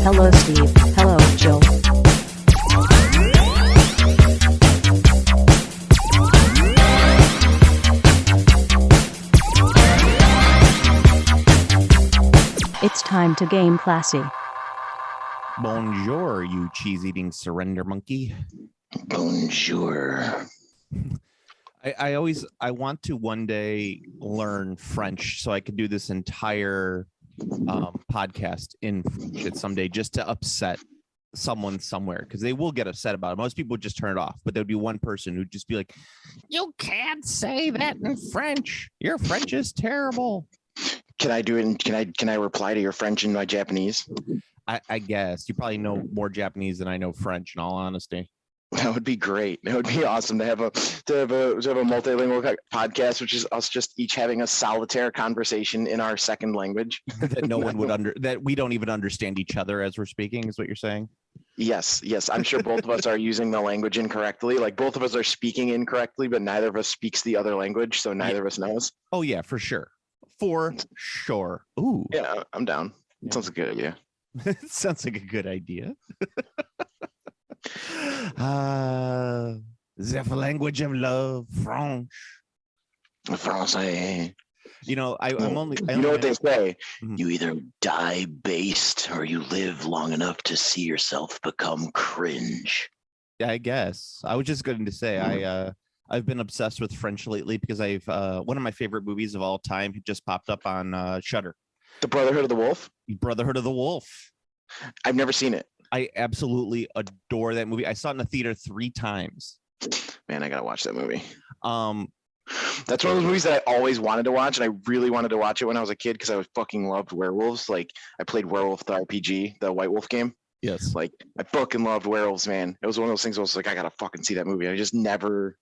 Hello, Steve. Hello, Jill. It's time to game classy. Bonjour, you cheese-eating surrender monkey. Bonjour. I want to one day learn French so I could do this entire podcast in French someday just to upset someone somewhere, because they will get upset about it. Most people would just turn it off, but there'd be one person who'd just be like, "You can't say that in French. Your French is terrible." Can I do it? Can I reply to your French in my Japanese? I guess you probably know more Japanese than I know French, in all honesty. That would be great. That would be awesome to have a multilingual podcast, which is us just each having a solitaire conversation in our second language That no one would that we don't even understand each other as we're speaking, is what you're saying? Yes. I'm sure both of us are using the language incorrectly. Like both of us are speaking incorrectly, but neither of us speaks the other language, so neither of us knows. Oh yeah, for sure. For sure. Ooh. Yeah, I'm down. Yeah. Sounds like a good idea. It sounds like a good idea. The language of love, French. Francais. You know, I'm only. You know what they say? Mhm. You either die based or you live long enough to see yourself become cringe. Yeah, I guess. I was just going to say I've been obsessed with French lately because I've one of my favorite movies of all time just popped up on Shudder. The Brotherhood of the Wolf? Brotherhood of the Wolf. I've never seen it. I absolutely adore that movie. I saw it in the theater 3 times. Man, I gotta watch that movie. Um, That's one of those movies that I always wanted to watch, and I really wanted to watch it when I was a kid because I was fucking loved werewolves. Like I played Werewolf the RPG, the White Wolf game. yes. Like I fucking loved werewolves, man. It was one of those things where I was like, I gotta fucking see that movie. I just never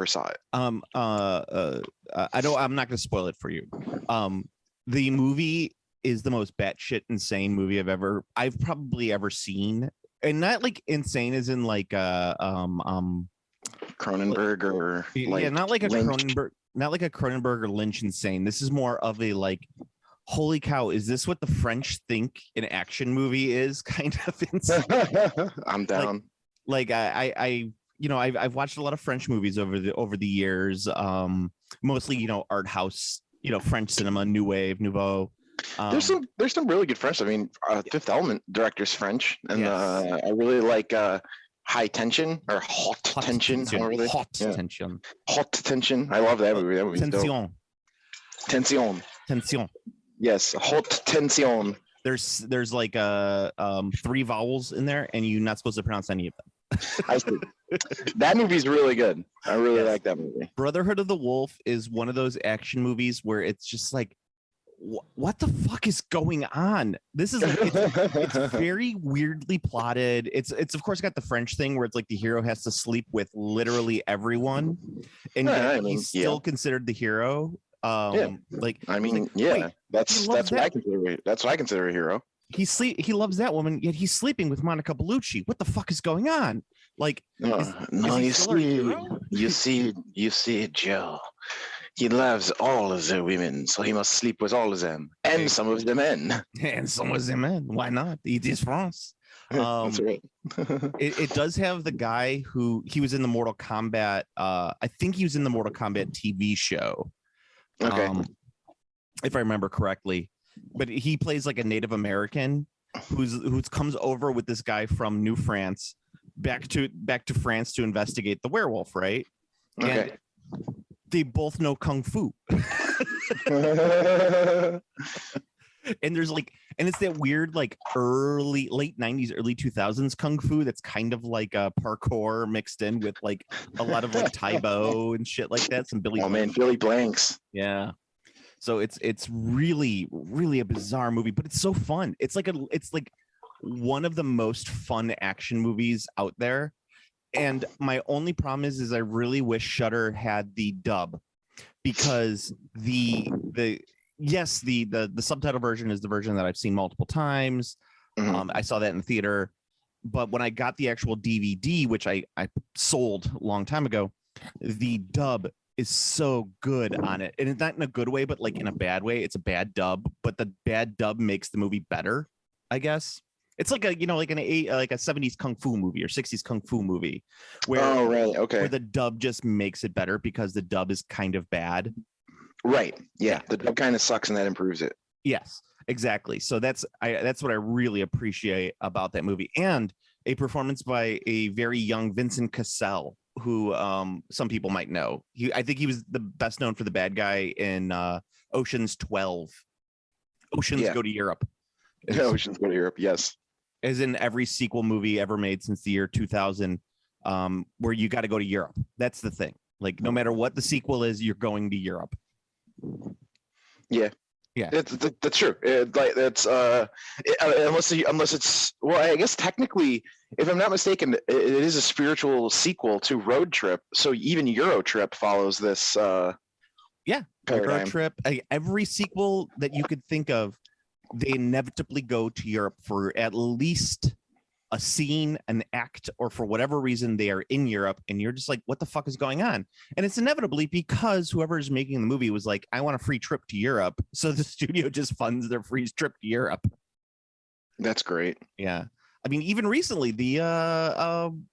saw it. I'm not gonna spoil it for you. The movie is the most batshit insane movie I've probably ever seen. And not like insane as in like Cronenberg or like yeah, not like a Lynch. Cronenberg or Lynch insane. This is more of a like, holy cow, is this what the French think an action movie is? Kind of insane. I'm down. Like I you know, I've watched a lot of French movies over the years. Mostly, you know, art house, you know, French cinema, new wave, nouveau. There's some really good French. I mean, Fifth Element director's French, and Yes. I really like High Tension or Hot Tension. Hot Yeah. tension. Hot Tension. I love that movie. That movie's dope. Tension. Tension. Yes, Hot Tension. There's like 3 vowels in there, and you're not supposed to pronounce any of them. I see. That movie's really good. I really Yes. like that movie. Brotherhood of the Wolf is one of those action movies where it's just like, what the fuck is going on? This is like, it's very weirdly plotted. It's of course got the French thing where it's like the hero has to sleep with literally everyone, and Yeah, yet I mean, he's still considered the hero. Like, I mean, like, yeah, wait, that's loves what I that. consider. That's what I consider a hero. he loves that woman, yet he's sleeping with Monica Bellucci. What the fuck is going on? Like, No, he you still a see, hero? you see, Joe. He loves all of the women, so he must sleep with all of them and some of the men. And some was him, man. Why not? It is France. That's right. It does have the guy who he was in the Mortal Kombat. I think he was in the Mortal Kombat TV show. Okay. If I remember correctly, but he plays like a Native American who's comes over with this guy from New France back to France to investigate the werewolf, right? Okay. And they both know kung fu. And there's like, and it's that weird like late 90s, early 2000s kung fu that's kind of like a parkour mixed in with like a lot of like Taibo and shit like that. Some Billy. Oh man, Billy Blanks. Yeah. So it's really a bizarre movie, but it's so fun. It's like one of the most fun action movies out there. And my only problem is I really wish Shudder had the dub, because the subtitle version is the version that I've seen multiple times. Mhm. I saw that in the theater, but when I got the actual DVD, which I sold a long time ago, the dub is so good on it, and it's not in a good way, but like in a bad way. It's a bad dub, but the bad dub makes the movie better, I guess. It's like a like a 70s kung fu movie or 60s kung fu movie where Oh, right. Okay. where the dub just makes it better because the dub is kind of bad. Right. Yeah. The dub kind of sucks and that improves it. Yes, exactly. So that's what I really appreciate about that movie, and a performance by a very young Vincent Cassel, who some people might know. I think he was the best known for the bad guy in Ocean's 12. Oceans Go to Europe. Oceans Go to Europe. Yes. As in every sequel movie ever made since the year 2000, where you got to go to Europe. That's the thing. Like, no matter what the sequel is, you're going to Europe. Yeah. Yeah, that's true. Unless it's, well, I guess technically, if I'm not mistaken, it is a spiritual sequel to Road Trip. So even Euro Trip follows this. Paradigm. Euro Trip. Every sequel that you could think of, they inevitably go to Europe for at least a scene, an act, or for whatever reason they are in Europe, and you're just like, what the fuck is going on? And it's inevitably because whoever is making the movie was like, I want a free trip to Europe, so the studio just funds their free trip to Europe. That's great. Yeah, I mean, even recently, the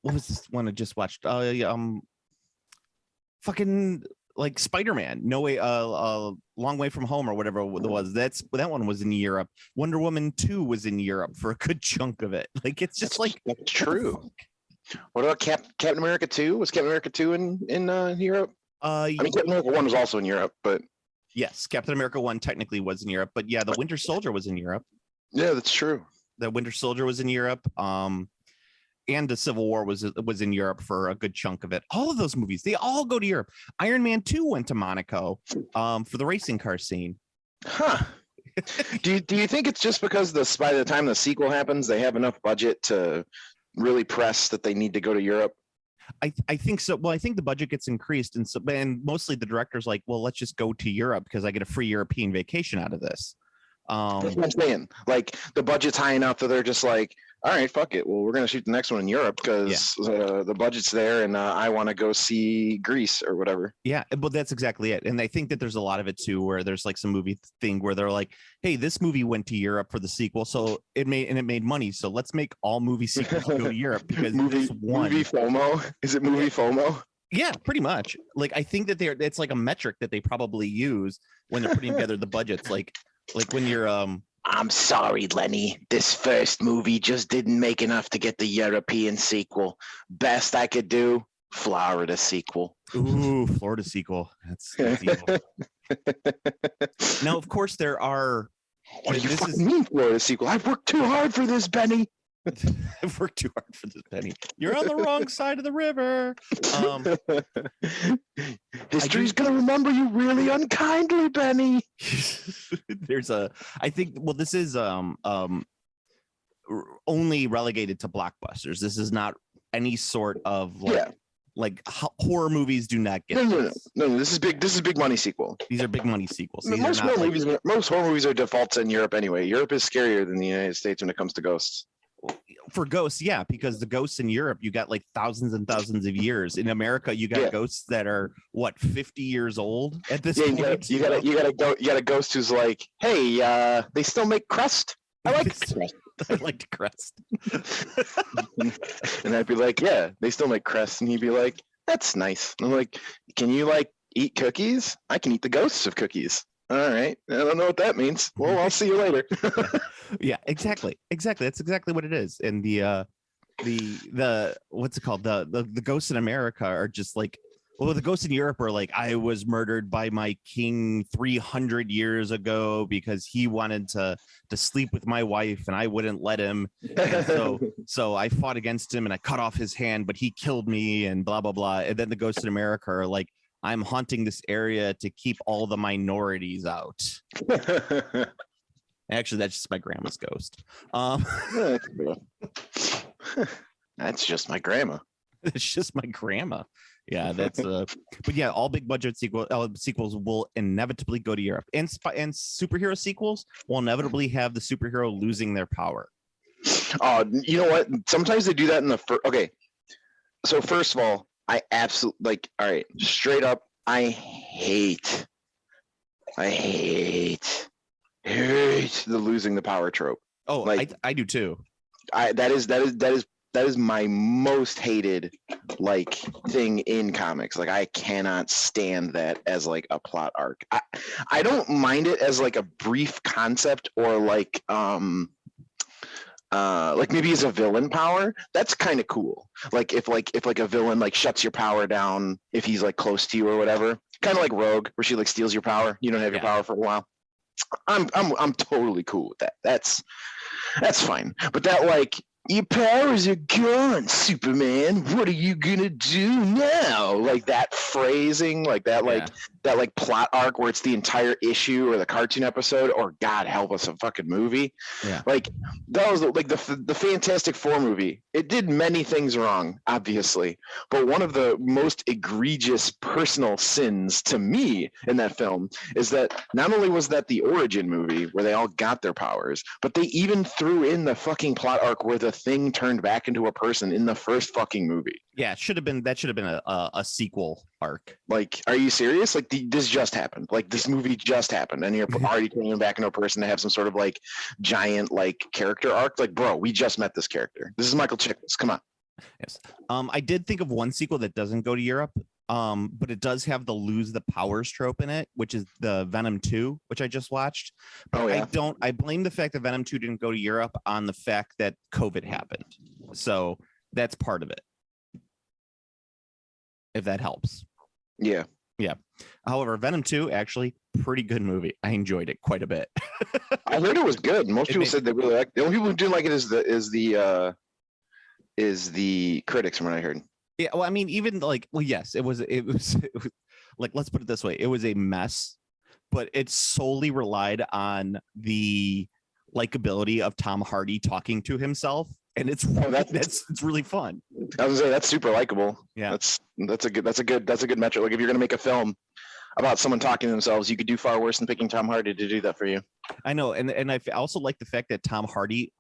what was this one I just watched? Fucking like Spider-Man, No Way, Long Way from Home, or whatever it was. That one was in Europe. Wonder Woman 2 was in Europe for a good chunk of it. Like, it's just that's true. What about Captain America 2? Was Captain America 2 in Europe? I mean, Captain America 1 was also in Europe, but yes, Captain America 1 technically was in Europe, but yeah, the Winter Soldier was in Europe. Yeah, that's true. The Winter Soldier was in Europe. And the Civil War was in Europe for a good chunk of it. All of those movies, they all go to Europe. Iron Man 2 went to Monaco for the racing car scene. Huh. Do you think it's just because by the time the sequel happens, they have enough budget to really press that they need to go to Europe? I think so. Well, I think the budget gets increased, and mostly the director's like, well, let's just go to Europe because I get a free European vacation out of this. That's what I'm saying. Like, the budget's high enough that they're just like, all right, fuck it. Well, we're going to shoot the next one in Europe because the budget's there, and I want to go see Greece or whatever. Yeah, but that's exactly it. And I think that there's a lot of it too, where there's like some movie thing where they're like, hey, this movie went to Europe for the sequel, so it made money. So let's make all movie sequels go to Europe because movie FOMO. Is it movie FOMO? Yeah, pretty much. Like, I think that it's like a metric that they probably use when they're putting together the budgets. Like when you're I'm sorry, Lenny. This first movie just didn't make enough to get the European sequel. Best I could do, Florida sequel. Ooh, Florida sequel. That's evil. Now, of course, there are. What do you fucking mean, Florida sequel? I've worked too hard for this, Benny. I've worked too hard for this, Benny. You're on the wrong side of the river. History's gonna remember you really unkindly, Benny. I think, well, this is only relegated to blockbusters. This is not any sort of horror movies do not get no. This is big money sequel. These are big money sequels. Most horror movies are defaults in Europe anyway. Europe is scarier than the United States when it comes to ghosts. For ghosts, yeah, because the ghosts in Europe, you got like thousands and thousands of years. In America, you got ghosts that are 50 years old at this point. You got a ghost who's like, hey, they still make crust. I like crust. I liked crust. And I'd be like, yeah, they still make crust, and he'd be like, that's nice. And I'm like, can you like eat cookies? I can eat the ghosts of cookies. All right, I don't know what that means. Well, I'll see you later. Yeah, exactly. That's exactly what it is. And the what's it called? The ghosts in America are just like, well, the ghosts in Europe are like, I was murdered by my king 300 years ago because he wanted to sleep with my wife and I wouldn't let him. And so I fought against him and I cut off his hand, but he killed me and blah, blah, blah. And then the ghosts in America are like, I'm haunting this area to keep all the minorities out. Actually, that's just my grandma's ghost. That's just my grandma. It's just my grandma. Yeah, that's but yeah, all big budget sequels will inevitably go to Europe, and superhero sequels will inevitably have the superhero losing their power. You know what? Sometimes they do that in the first. Okay, so first of all, I absolutely all right, straight up, I hate the losing the power trope. Oh, like, I do too. That is my most hated like thing in comics. Like I cannot stand that as like a plot arc. I don't mind it as like a brief concept or like maybe as a villain power. That's kind of cool. Like if a villain like shuts your power down if he's like close to you or whatever. Kind of like Rogue, where she like steals your power. You don't have your power for a while. I'm totally cool with that. That's fine. But that like your powers are gone, Superman. What are you gonna do now? Like that phrasing, like that, that like plot arc where it's the entire issue or the cartoon episode, or God help us, a fucking movie. Yeah. Like that was like the Fantastic Four movie. It did many things wrong, obviously, but one of the most egregious personal sins to me in that film is that not only was that the origin movie where they all got their powers, but they even threw in the fucking plot arc where the thing turned back into a person in the first fucking movie. Yeah, should have been a sequel arc. Like, are you serious? Like this just happened. Like this movie just happened, and you're already turning back into a person to have some sort of like giant like character arc. Like, bro, we just met this character. This is Michael Chiklis. Come on. Yes. I did think of one sequel that doesn't go to Europe. But it does have the lose the powers trope in it, which is the Venom 2, which I just watched. But I blame the fact that Venom 2 didn't go to Europe on the fact that COVID happened. So that's part of it. If that helps. Yeah. Yeah. However, Venom 2, actually, pretty good movie. I enjoyed it quite a bit. I heard it was good. Most people said they really liked it. The only people who didn't like it is the critics, from what I heard. Yeah, well, I mean, even like, well, yes, it was like, let's put it this way. It was a mess, but it solely relied on the likability of Tom Hardy talking to himself. And it's really fun. I was gonna say that's super likable. Yeah, that's a good metric. Like if you're gonna make a film about someone talking to themselves, you could do far worse than picking Tom Hardy to do that for you. I know, and I also like the fact that Tom Hardy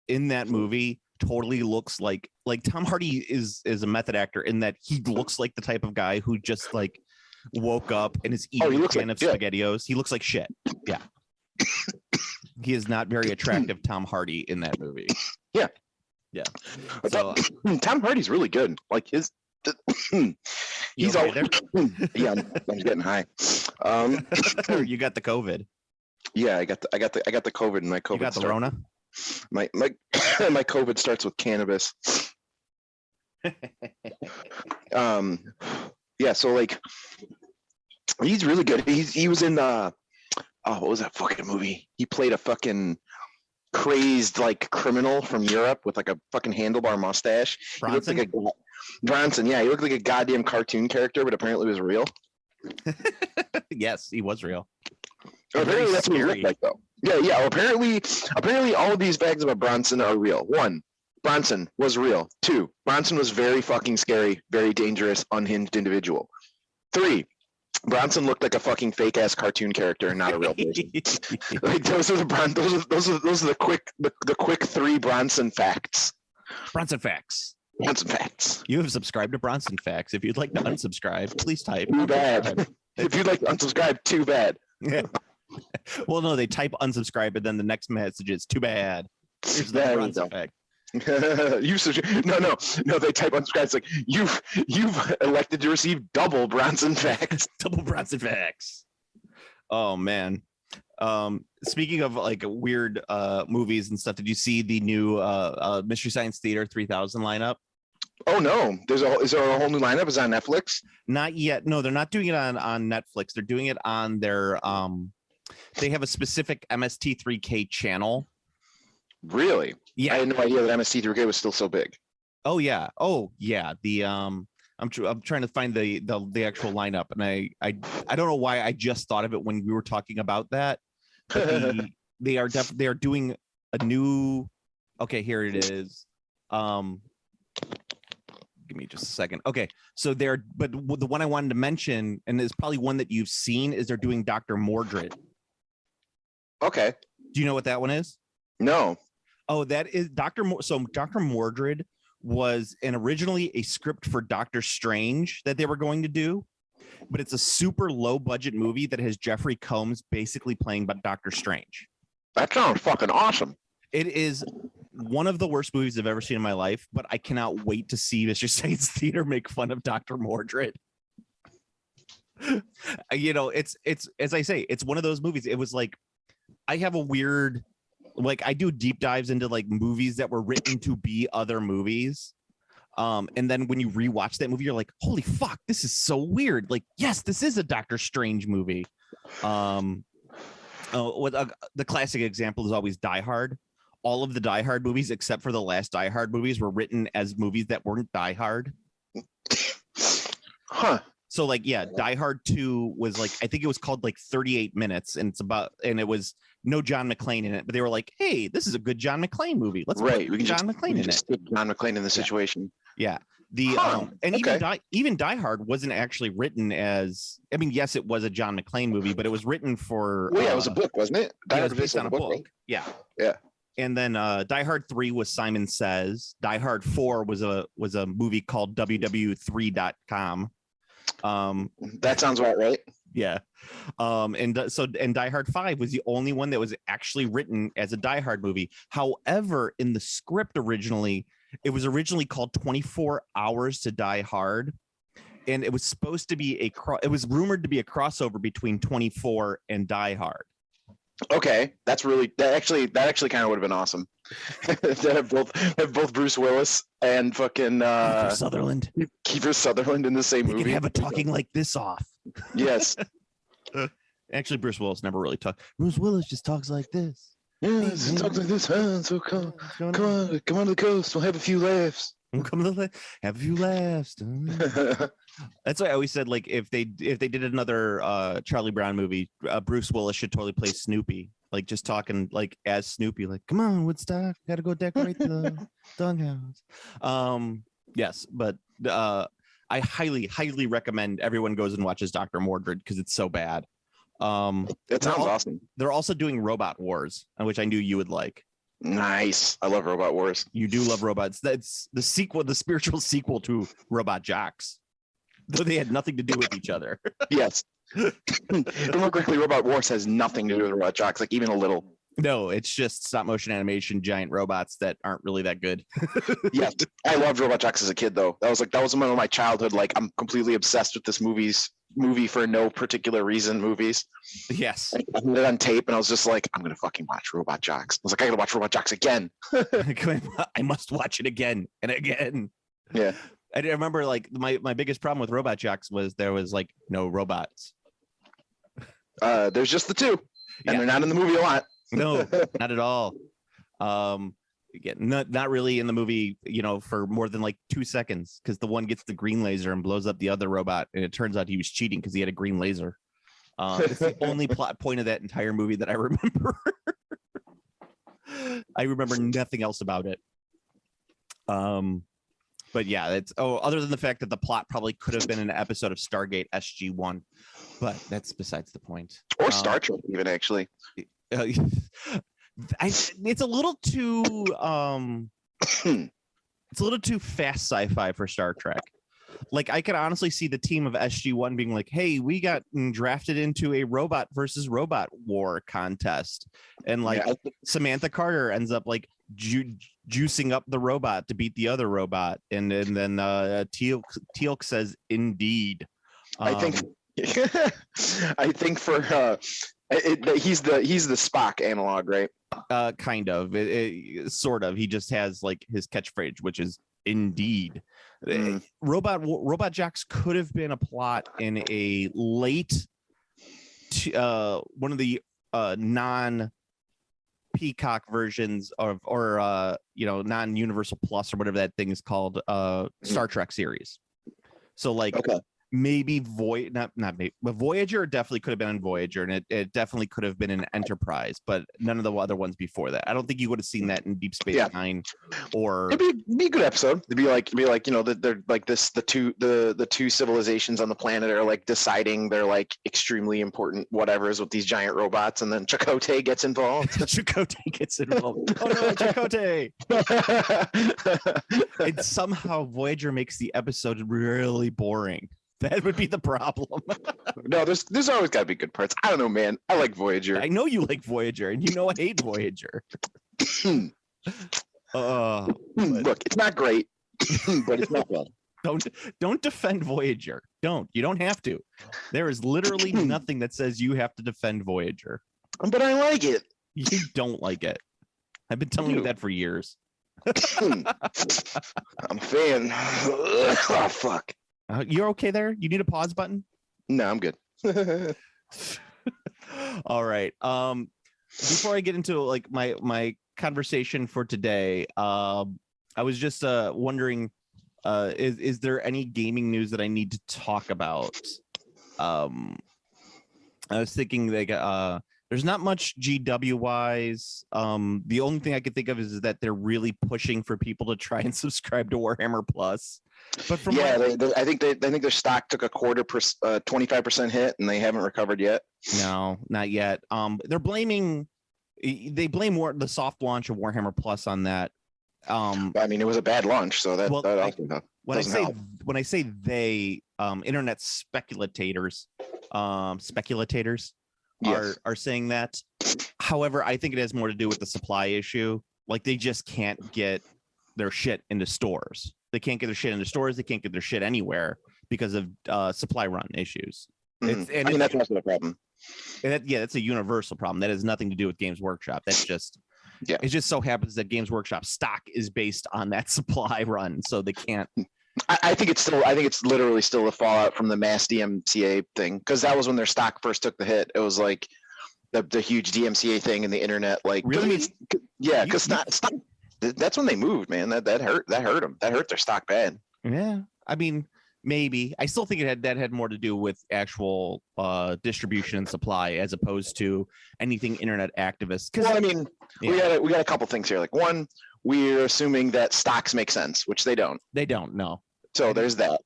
in that movie totally looks like Tom Hardy is a method actor in that he looks like the type of guy who just like woke up and is eating a can of SpaghettiOs. He looks like shit. Yeah. He is not very attractive, Tom Hardy, in that movie. Yeah. Yeah. So Tom Hardy's really good. Like he's all there. Yeah, I'm getting high. You got the COVID. Yeah, I got the COVID, and my COVID. You got the Rona? My my COVID starts with cannabis. Yeah, so like he's really good. He was in what was that fucking movie? He played a fucking crazed like criminal from Europe with like a fucking handlebar mustache. Bronson? He looked like Bronson, yeah, he looked like a goddamn cartoon character, but apparently was real. Yes, he was real. Apparently that's what he looked like, though. Yeah. Well, apparently all of these facts about Bronson are real. 1, Bronson was real. 2, Bronson was very fucking scary, very dangerous, unhinged individual. 3, Bronson looked like a fucking fake ass cartoon character and not a real person. Like those are the quick 3 Bronson facts. Bronson facts. Bronson facts. You have subscribed to Bronson Facts. If you'd like to unsubscribe, please type. Too bad. If you'd like to unsubscribe, too bad. Yeah. Well, no, they type unsubscribe, and then the next message is too bad. Here's the Bronson fact. No, they type unsubscribe. It's like you've elected to receive double Bronson facts. Double Bronson facts. Oh man. Speaking of like weird movies and stuff, did you see the new Mystery Science Theater 3000 lineup? Oh no, is there a whole new lineup? Is it on Netflix? Not yet. No, they're not doing it on Netflix. They're doing it on their they have a specific MST3K channel. Really? Yeah. I had no idea that MST3K was still so big. Oh yeah. The I'm trying to find the actual lineup, and I don't know why I just thought of it when we were talking about that. But they are doing a new. Okay, here it is. Give me just a second. Okay, so the one I wanted to mention, and is probably one that you've seen, is they're doing Dr. Mordred. Okay. Do you know what that one is? No. Oh, that is Dr. Mordred was originally a script for Doctor Strange that they were going to do, but it's a super low budget movie that has Jeffrey Combs basically playing Doctor Strange. That sounds fucking awesome. It is one of the worst movies I've ever seen in my life, but I cannot wait to see Mr. Science Theater make fun of Dr. Mordred. It's as I say, it's one of those movies. It was like I have a weird, like I do deep dives into like movies that were written to be other movies. And then when you rewatch that movie, you're like, holy fuck, this is so weird. Like, yes, this is a Doctor Strange movie. The classic example is always Die Hard. All of the Die Hard movies, except for the last Die Hard movies, were written as movies that weren't Die Hard. Huh. So like, yeah, Die Hard 2 was like, I think it was called like 38 minutes, and it was no John McClane in it, but they were like, hey, this is a good John McClane movie. Let's put John McClane in it. Stick John McClane in the situation. Yeah. Even Die Hard wasn't actually written as, I mean, yes, it was a John McClane movie, but it was written for it was a book, wasn't it? It was based on a book. Right? Yeah. Yeah. And then Die Hard 3 was Simon Says. Die Hard 4 was a movie called WW3.com. That sounds about right. Yeah. And Die Hard 5 was the only one that was actually written as a Die Hard movie. However, in the script originally, it was originally called 24 Hours to Die Hard. And it was supposed to be it was rumored to be a crossover between 24 and Die Hard. Okay, that actually kind of would have been awesome. To have both Bruce Willis and fucking Kiefer Sutherland in the same movie. They could have a talking like this off. Yes. Actually, Bruce Willis never really talked. Bruce Willis just talks like this. Yeah, he talks like this, huh? So come on to the coast. We'll have a few laughs. Have a few laughs. That's why I always said, like, if they did another Charlie Brown movie, Bruce Willis should totally play Snoopy, like just talking like as Snoopy, like, come on, Woodstock, gotta go decorate the doghouse. Yes, but I highly recommend everyone goes and watches Dr. Mordred because it's so bad. That sounds awesome. They're also doing Robot Wars, which I knew you would like. Nice. I love Robot Wars. You do love robots. That's the sequel, the spiritual sequel to Robot Jocks, though they had nothing to do with each other. Yes. More quickly, Robot Wars has nothing to do with Robot Jocks, like even a little. No, it's just stop motion animation, giant robots that aren't really that good. Yes, I loved Robot Jocks as a kid, though. That was one of my childhood. Like, I'm completely obsessed with this movie for no particular reason. Movies. Yes. I had it on tape, and I was just like, I'm gonna fucking watch Robot Jocks. I was like, I gotta watch Robot Jocks again. I must watch it again and again. Yeah. I remember, like, my biggest problem with Robot Jocks was there was like no robots. There's just the two, and they're not in the movie a lot. No, not at all. Not really in the movie, for more than like 2 seconds, because the one gets the green laser and blows up the other robot, and it turns out he was cheating because he had a green laser. It's the only plot point of that entire movie that I remember. I remember nothing else about it. But yeah, other than the fact that the plot probably could have been an episode of Stargate SG-1, but that's besides the point. Or Star Trek, even, actually. It's a little too fast sci-fi for Star Trek. Like, I could honestly see the team of SG-1 being like, hey, we got drafted into a robot versus robot war contest, and like Samantha Carter ends up like juicing up the robot to beat the other robot, and then Teal'c says indeed. I think for he's the Spock analog, right? Kind of. Sort of. He just has like his catchphrase, which is indeed. Robot Jocks could have been a plot in a late one of the non Peacock versions or non-Universal Plus or whatever that thing is called, Star Trek series. So like maybe but Voyager definitely could have been in Voyager, and it definitely could have been an Enterprise, but none of the other ones before that. I don't think you would have seen that in Deep Space Nine, or it'd be a good episode. It'd be like they're like the two civilizations on the planet are like deciding they're like extremely important whatever's with these giant robots, and then Chakotay gets involved. Chakotay gets involved. Oh no, Chakotay! And somehow Voyager makes the episode really boring. That would be the problem. No, there's always got to be good parts. I don't know, man. I like Voyager. I know you like Voyager, and you know I hate Voyager. Look, it's not great, but it's not bad. Don't defend Voyager. You don't have to. There is literally nothing that says you have to defend Voyager. But I like it. You don't like it. I've been telling you that for years. I'm a fan. Oh fuck. You're okay there? You need a pause button? No, I'm good. All right. Before I get into like my conversation for today, I was just wondering, is there any gaming news that I need to talk about? I was thinking like there's not much GW wise. The only thing I could think of is that they're really pushing for people to try and subscribe to Warhammer Plus. But from I think their stock took a 25% hit, and they haven't recovered yet. No, not yet. They blame the soft launch of Warhammer Plus on that. I mean, it was a bad launch, so that also when I say they, internet speculators yes. are saying that. However, I think it has more to do with the supply issue. Like they just can't get their shit into stores. They can't get their shit into stores. They can't get their shit anywhere because of supply run issues. Mm-hmm. That's also the problem. That's a universal problem. That has nothing to do with Games Workshop. That's just it just so happens that Games Workshop stock is based on that supply run, so they can't. I think it's literally still the fallout from the mass DMCA thing, because that was when their stock first took the hit. It was like the huge DMCA thing in the internet. Like really, yeah, because stock. That's when they moved, man. That hurt them. That hurt their stock bad. Yeah, I mean, maybe. I still think that had more to do with actual distribution and supply as opposed to anything internet activists. Well, I mean, we got a couple things here. Like one, we're assuming that stocks make sense, which they don't. They don't. No. So there's that.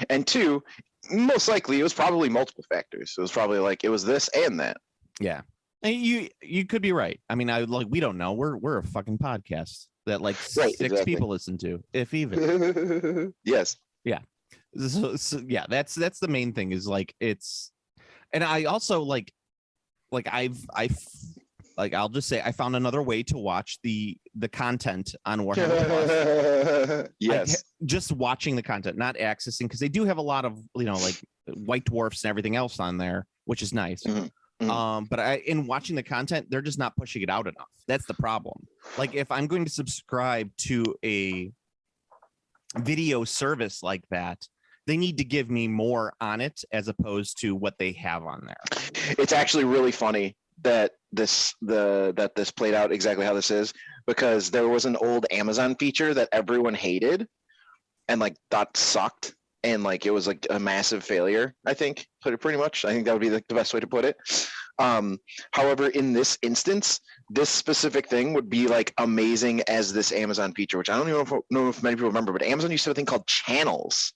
And two, most likely it was probably multiple factors. It was probably like it was this and that. Yeah. And you could be right. I mean, we don't know. We're a fucking podcast that like six people listen to, if even. Yes. Yeah. So yeah, that's the main thing is like it's, and I also like I'll just say I found another way to watch the content on Warhammer Plus. Yes. Just watching the content, not accessing, because they do have a lot of like White Dwarfs and everything else on there, which is nice. Mm-hmm. But in watching the content, they're just not pushing it out enough. That's the problem. Like if I'm going to subscribe to a video service like that, they need to give me more on it as opposed to what they have on there. It's actually really funny that this played out exactly how this is, because there was an old Amazon feature that everyone hated and like thought sucked. And like it was like a massive failure, I think, pretty much. I think that would be the best way to put it. However, in this instance, this specific thing would be like amazing as this Amazon feature, which I don't even know if many people remember, but Amazon used to have a thing called channels.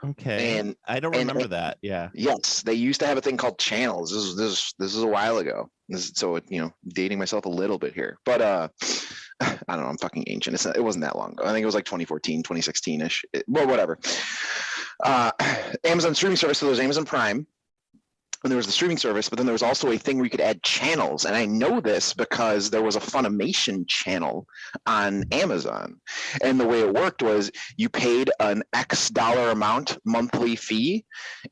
Okay. And I don't remember that. Yeah. Yes, they used to have a thing called channels. This is a while ago. So dating myself a little bit here, but I don't know. I'm fucking ancient. It wasn't that long ago. I think it was like 2014, 2016-ish. Well, whatever. Amazon streaming service. So there was Amazon Prime, and there was the streaming service, but then there was also a thing where you could add channels. And I know this because there was a Funimation channel on Amazon. And the way it worked was you paid an X dollar amount monthly fee,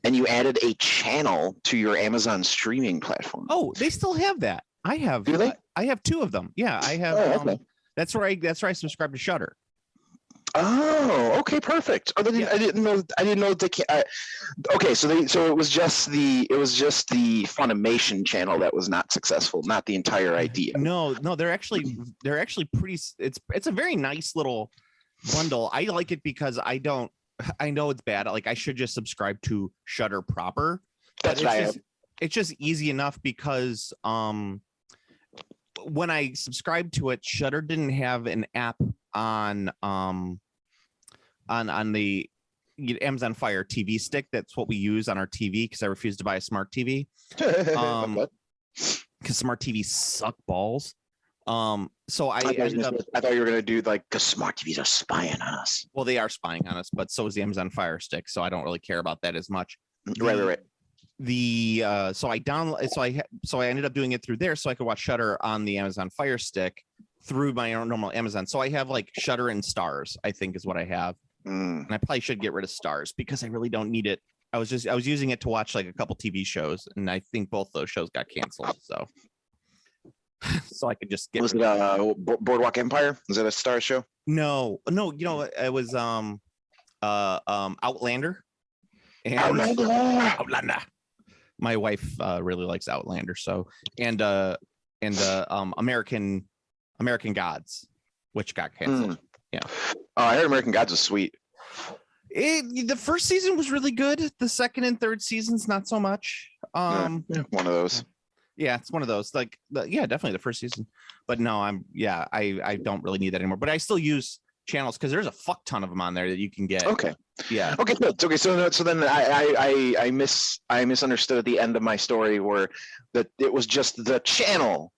and you added a channel to your Amazon streaming platform. Oh, they still have that. I have. Do they? I have two of them. Yeah, I have. Okay. That's where I subscribe to Shudder. Oh, okay, perfect. Oh, I didn't know they can't. Okay, so it was just the Funimation channel that was not successful, not the entire idea. No, they're actually pretty. It's a very nice little bundle. I like it because I know it's bad. Like I should just subscribe to Shudder proper. That's right. It's just easy enough because when I subscribed to it, Shudder didn't have an app on the Amazon Fire TV stick. That's what we use on our TV because I refuse to buy a smart TV. Because smart TVs suck balls. So I thought you were gonna do like because smart TVs are spying on us. Well, they are spying on us, but so is the Amazon Fire Stick. So I don't really care about that as much. Right. So I ended up doing it through there so I could watch Shudder on the Amazon Fire Stick through my own normal Amazon. So I have like Shudder and Stars, I think is what I have. And I probably should get rid of Stars because I really don't need it. I was using it to watch like a couple TV shows, and I think both those shows got canceled. So I could just get. Was it Boardwalk Empire? Was it a Star show? No. You know, it was Outlander. And Outlander. My wife really likes Outlander, so and American Gods, which got canceled. Yeah. Oh, I heard American Gods was sweet. The first season was really good. The second and third seasons, not so much. One of those. Yeah, it's one of those. Like, definitely the first season. But no, I don't really need that anymore. But I still use channels because there's a fuck ton of them on there that you can get. Okay. Yeah. Okay. Good. Okay. So then I misunderstood at the end of my story where that it was just the channel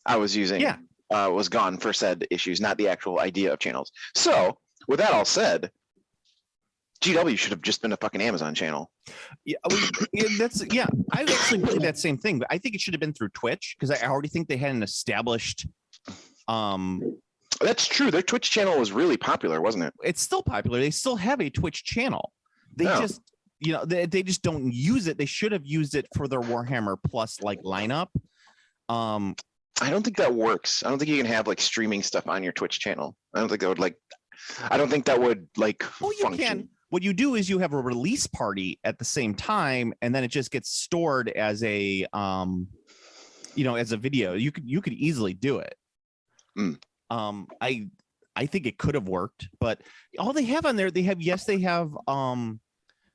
I was using. Yeah. Was gone for said issues, not the actual idea of channels. So with that all said, GW should have just been a fucking Amazon channel. Yeah, I actually believe that same thing, but I think it should have been through Twitch because I already think they had an established. That's true. Their Twitch channel was really popular, wasn't it? It's still popular. They still have a Twitch channel. They just, they just don't use it. They should have used it for their Warhammer Plus like lineup. I don't think that works. I don't think you can have like streaming stuff on your Twitch channel. I don't think that would Well, you function. can. What you do is you have a release party at the same time, and then it just gets stored as a, as a video. You could easily do it. I think it could have worked, but all they have on there, they have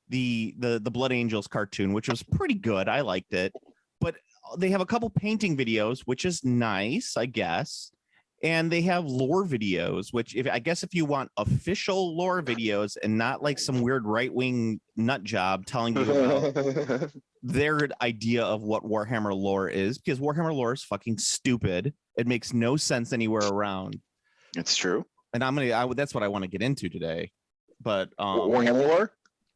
the Blood Angels cartoon, which was pretty good. I liked it, but they have a couple painting videos, which is nice, I guess. And they have lore videos, which if you want official lore videos and not like some weird right-wing nut job telling you about their idea of what Warhammer lore is, because Warhammer lore is fucking stupid. It makes no sense anywhere around. It's true. And that's what I want to get into today. But Warhammer lore?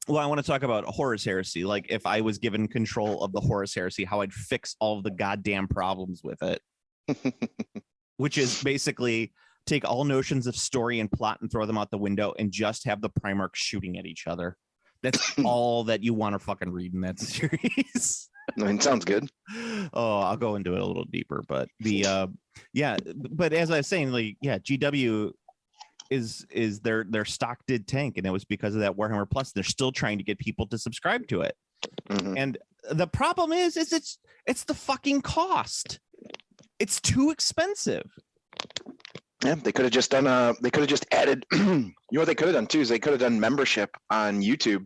Well, I want to talk about Horus Heresy. Like if I was given control of the Horus Heresy, how I'd fix all of the goddamn problems with it. Which is basically take all notions of story and plot and throw them out the window and just have the Primarchs shooting at each other. That's all that you want to fucking read in that series. I mean, sounds good. Oh, I'll go into it a little deeper, but but as I was saying, GW is their stock did tank, and it was because of that Warhammer Plus. They're still trying to get people to subscribe to it. Mm-hmm. And the problem is it's the fucking cost. It's too expensive. Yeah, they could have just done. They could have just added. What they could have done too is they could have done membership on YouTube,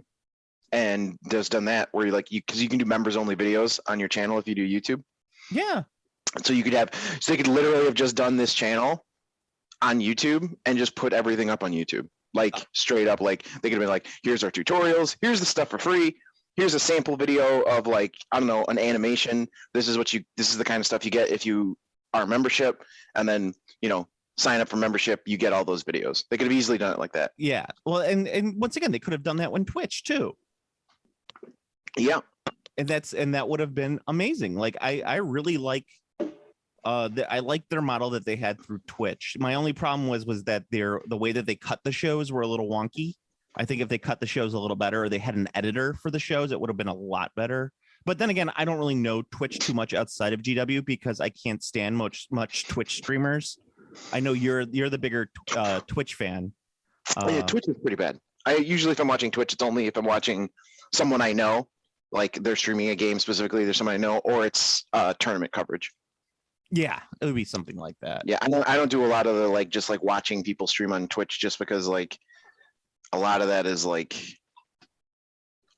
and just done that where because you can do members only videos on your channel if you do YouTube. Yeah. So they could literally have just done this channel on YouTube and just put everything up on YouTube, straight up. Like they could have been like, here's our tutorials, here's the stuff for free. Here's a sample video of an animation. This is the kind of stuff you get if you are a membership, and then, sign up for membership. You get all those videos. They could have easily done it like that. Yeah. Well, and once again, they could have done that on Twitch too. Yeah. And that would have been amazing. Like I really like, I liked their model that they had through Twitch. My only problem was that the way that they cut the shows were a little wonky. I think if they cut the shows a little better, or they had an editor for the shows, it would have been a lot better. But then again, I don't really know Twitch too much outside of GW because I can't stand much Twitch streamers. I know you're the bigger Twitch fan. Yeah, Twitch is pretty bad. I usually, if I'm watching Twitch, it's only if I'm watching someone I know, like they're streaming a game specifically, there's someone I know, or it's tournament coverage. Yeah, it would be something like that. Yeah, I don't do a lot of the just watching people stream on Twitch just because a lot of that is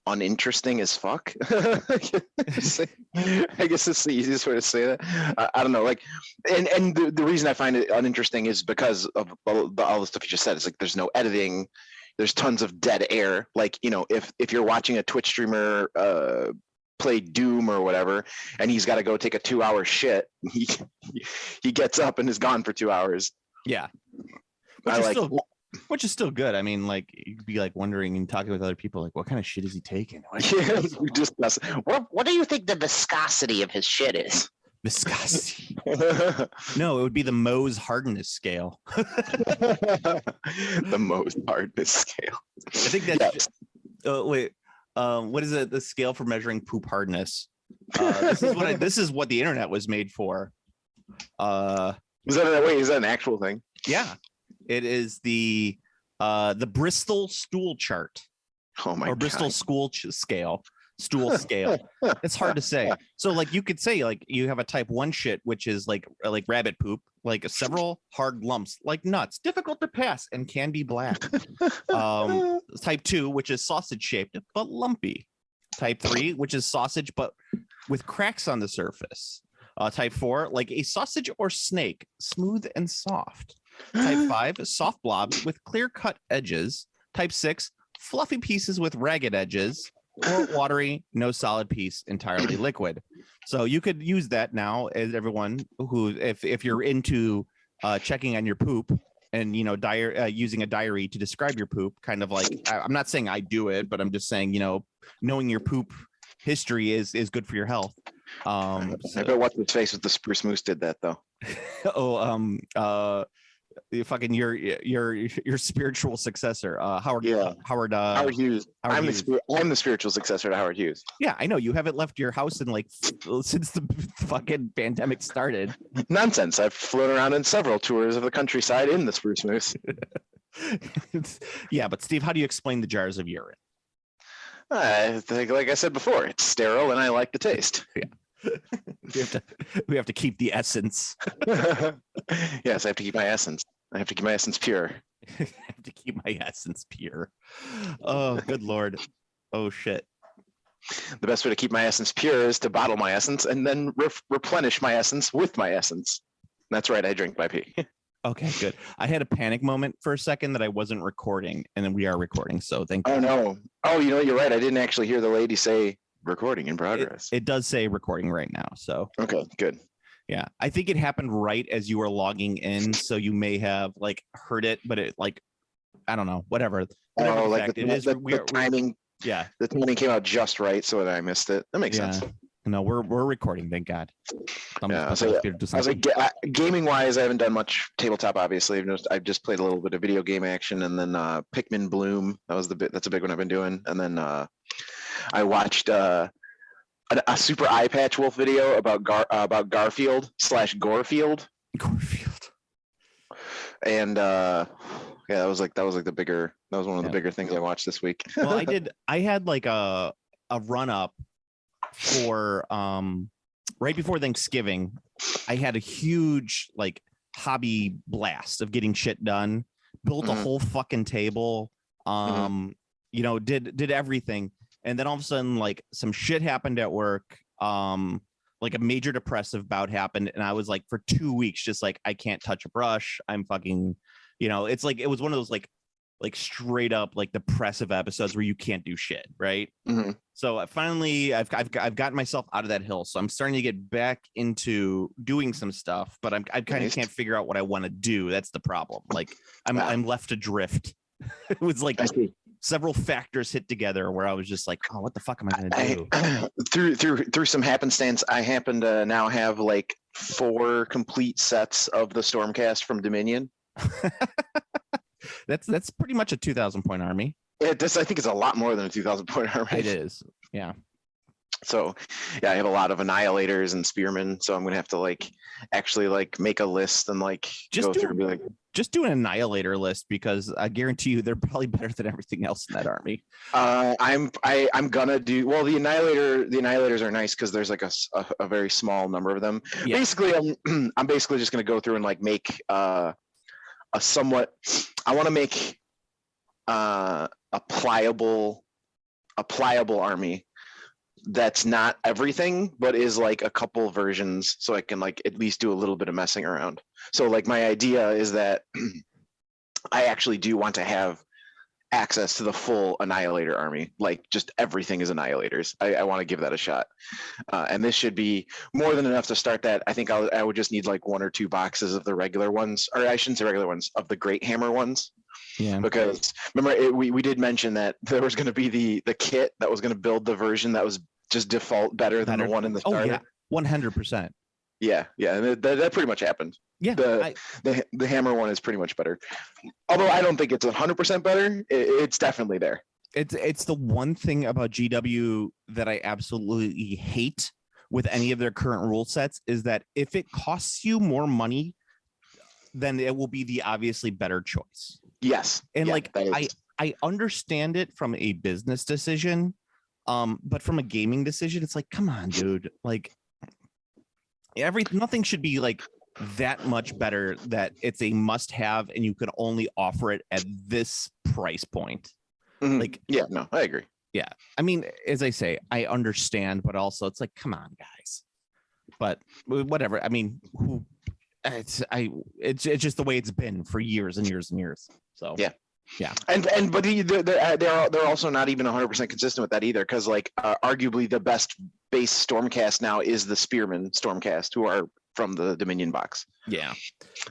uninteresting as fuck. I guess it's the easiest way to say that. I don't know. And the reason I find it uninteresting is because of all the stuff you just said. It's there's no editing. There's tons of dead air. If you're watching a Twitch streamer play Doom or whatever, and he's got to go take a 2-hour shit, he gets up and is gone for 2 hours. Yeah. Which is still good. I mean, you'd be wondering and talking with other people, what kind of shit is he taking? Yeah, we just what do you think the viscosity of his shit is? Viscosity. No, it would be the Mohs hardness scale. The most hardness scale. I think that's Yes. wait. What is it? The scale for measuring poop hardness. This is what the internet was made for. Is that an actual thing? Yeah, it is the Bristol stool chart Oh my or god. Bristol stool scale. It's hard to say. So like you could say like you have a type 1 shit, which is like rabbit poop, like several hard lumps, like nuts, difficult to pass and can be black. Type 2, which is sausage shaped but lumpy. Type 3, which is sausage but with cracks on the surface. Type 4, like a sausage or snake, smooth and soft. Type 5, soft blobs with clear cut edges. Type 6, fluffy pieces with ragged edges. Or watery, no solid piece, entirely liquid. So you could use that now as everyone who, if you're into checking on your poop and using a diary to describe your poop, kind of like I'm not saying I do it, but I'm just saying knowing your poop history is good for your health. I bet what's his face with the spruce moose did that though. Fucking your spiritual successor, Howard. Yeah. Howard Hughes. I'm the spiritual successor to Howard Hughes. Yeah, I know. You haven't left your house in since the fucking pandemic started. Nonsense. I've flown around in several tours of the countryside in the spruce moose. Yeah, but Steve, how do you explain the jars of urine? I think, like I said before, it's sterile and I like the taste. Yeah. We have to keep the essence. Yes, I have to keep my essence. I have to keep my essence pure. I have to keep my essence pure. Oh, good Lord. Oh, shit. The best way to keep my essence pure is to bottle my essence and then replenish my essence with my essence. That's right. I drink my pee. Okay, good. I had a panic moment for a second that I wasn't recording, and then we are recording. So thank you. Oh, no. Oh, you're right. I didn't actually hear the lady say recording in progress. It does say recording right now. So okay, good. Yeah, I think it happened right as you were logging in, so you may have heard it, but it I don't know, whatever. Oh, like the timing. Yeah, the timing came out just right, so that I missed it. That makes sense. No, we're recording, thank God. Gaming wise, I haven't done much tabletop. Obviously, I've just played a little bit of video game action, and then Pikmin Bloom. That's a big one I've been doing, and then I watched a super eye patch wolf video about Garfield / Gorefield. Gorefield. And that was one of the bigger things I watched this week. Well, I had a run up for right before Thanksgiving. I had a huge hobby blast of getting shit done. Built a whole fucking table. Did everything. And then all of a sudden, some shit happened at work. A major depressive bout happened. And I was for 2 weeks, just I can't touch a brush. I'm fucking, it's it was one of those straight up depressive episodes where you can't do shit. Right. Mm-hmm. So finally I've gotten myself out of that hill. So I'm starting to get back into doing some stuff, but I kind of can't figure out what I want to do. That's the problem. I'm left adrift. It was several factors hit together where I was just oh, what the fuck am I going to do? Through some happenstance, I happen to now have 4 complete sets of the Stormcast from Dominion. That's pretty much a 2,000 point army. I think it's a lot more than a 2,000 point army. It is. Yeah. So yeah, I have a lot of annihilators and spearmen. So I'm gonna have to actually make a list and go through and be just do an annihilator list, because I guarantee you they're probably better than everything else in that army. I'm gonna do well. The annihilators are nice because there's a very small number of them. Yeah. Basically, I'm basically just gonna go through and make a somewhat. I want to make a pliable army that's not everything, but is a couple versions, so I can at least do a little bit of messing around. So my idea is that I actually do want to have access to the full annihilator army. Just everything is annihilators. I want to give that a shot, and this should be more than enough to start that. I think I would just need 1 or 2 boxes of the regular ones, or I shouldn't say regular ones, of the Great Hammer ones. Yeah, because remember we did mention that there was going to be the kit that was going to build the version that was just default better than the one in the starter. Oh yeah, 100%. Yeah, that pretty much happened. Yeah, The hammer one is pretty much better. Although I don't think it's 100% better. It's definitely there. it's the one thing about GW that I absolutely hate with any of their current rule sets is that if it costs you more money, then it will be the obviously better choice. Yes. And yeah, like I understand it from a business decision, but from a gaming decision, it's like, come on, dude. Like nothing should be like that much better that it's a must-have and you can only offer it at this price point. Mhm. Like, yeah, no, I agree. yeah, I mean, as I say, I understand, but also it's like, come on, guys. But whatever. I mean, it's just the way it's been for years and years and years. So yeah. Yeah, but they're also not even 100% consistent with that either, because like arguably the best base Stormcast now is the Spearman Stormcast, who are from the Dominion box. Yeah.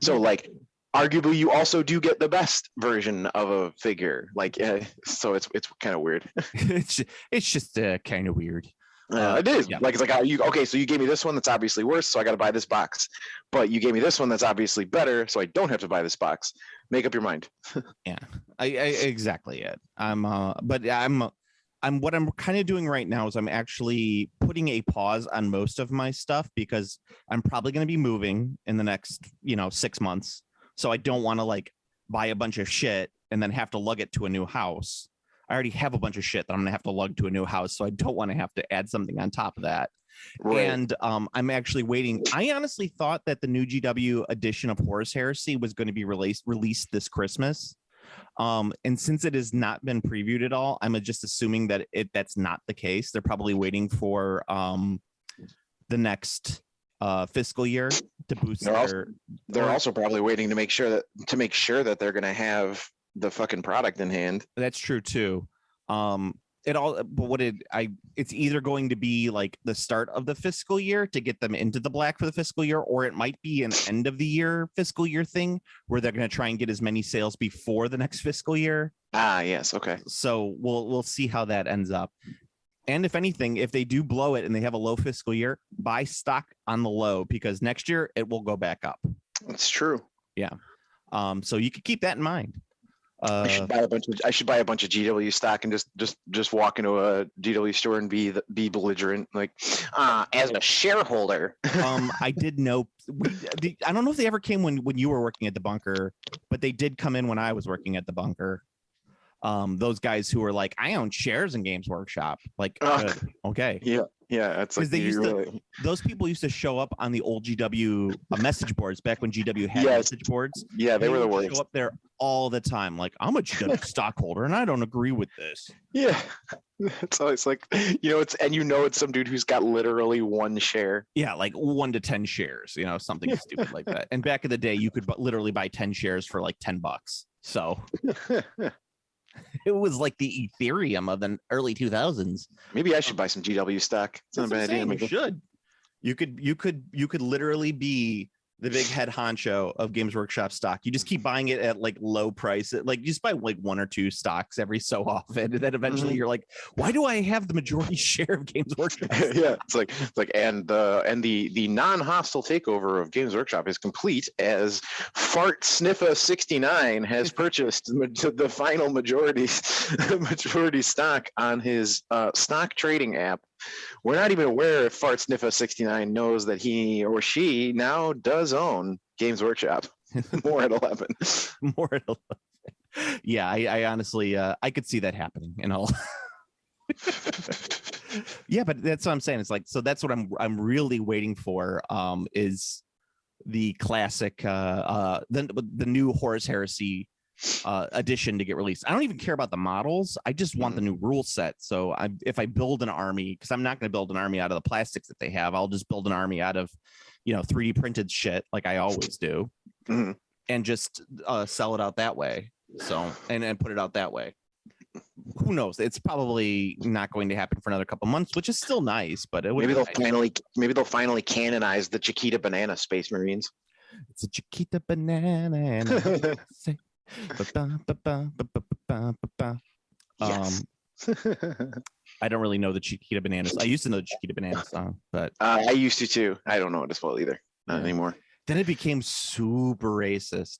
So like arguably you also do get the best version of a figure. Like so it's kind of weird. it's just kind of weird. It is. Yeah. Like it's like okay, so you gave me this one that's obviously worse, so I got to buy this box. But you gave me this one that's obviously better, so I don't have to buy this box. Make up your mind. Yeah, I exactly it. But I'm what I'm kind of doing right now is I'm actually putting a pause on most of my stuff because I'm probably going to be moving in the next 6 months. So I don't want to like buy a bunch of shit and then have to lug it to a new house. I already have a bunch of shit that I'm gonna have to lug to a new house, so I don't want to have to add something on top of that. Right. And I'm actually waiting. I honestly thought that the new GW edition of Horus Heresy was going to be released this Christmas. And since it has not been previewed at all, I'm just assuming that that's not the case. They're probably waiting for the next fiscal year to boost they're also probably waiting to make sure that they're going to have the fucking product in hand. That's true too. It's either going to be like the start of the fiscal year to get them into the black for the fiscal year, or it might be an end of the year fiscal year thing where they're going to try and get as many sales before the next fiscal year. Yes. Okay. So we'll see how that ends up. And if anything, if they do blow it and they have a low fiscal year, buy stock on the low, because next year it will go back up. That's true. Yeah. So you could keep that in mind. I should buy a bunch of GW stock and just walk into a GW store and be belligerent, like as a shareholder. I did know. I don't know if they ever came when you were working at the bunker, but they did come in when I was working at the bunker. Those guys who were like, I own shares in Games Workshop. Like, okay, yeah, it's like those people used to show up on the old GW message boards back when GW had message boards. Yeah, they were the worst. Show up there all the time, like, I'm a GW stockholder and I don't agree with this. Yeah, it's always like it's some dude who's got literally one share. Yeah, like 1 to 10 shares, something stupid like that. And back in the day, you could literally buy 10 shares for like $10. So. It was like the Ethereum of the early 2000s. Maybe I should buy some GW stock. It's not a bad idea. You should. You could literally be the big head honcho of Games Workshop stock. You just keep buying it at like low price. Like you just buy like 1 or 2 stocks every so often, and then eventually you're like, why do I have the majority share of Games Workshop? Yeah, it's like and the non-hostile takeover of Games Workshop is complete, as Fart Sniffa 69 has purchased the final majority stock on his stock trading app. We're not even aware if Fart Sniffa 69 knows that he or she now does own Games Workshop. More at 11. More at 11. Yeah, I honestly, I could see that happening and all. Yeah, but that's what I'm saying. It's like, so that's what I'm really waiting for. Is the classic, the new Horus Heresy edition to get released. I don't even care about the models. I just want the new rule set. So if I build an army, because I'm not going to build an army out of the plastics that they have, I'll just build an army out of 3D printed shit like I always do, and just sell it out that way. So and put it out that way. Who knows? It's probably not going to happen for another couple months, which is still nice. But maybe they'll finally canonize the Chiquita Banana Space Marines. It's a Chiquita banana. Yes. I don't really know the Chiquita Bananas. I used to know the Chiquita Banana song, but I used to too. I don't know it as well either. Not anymore. then it became super racist.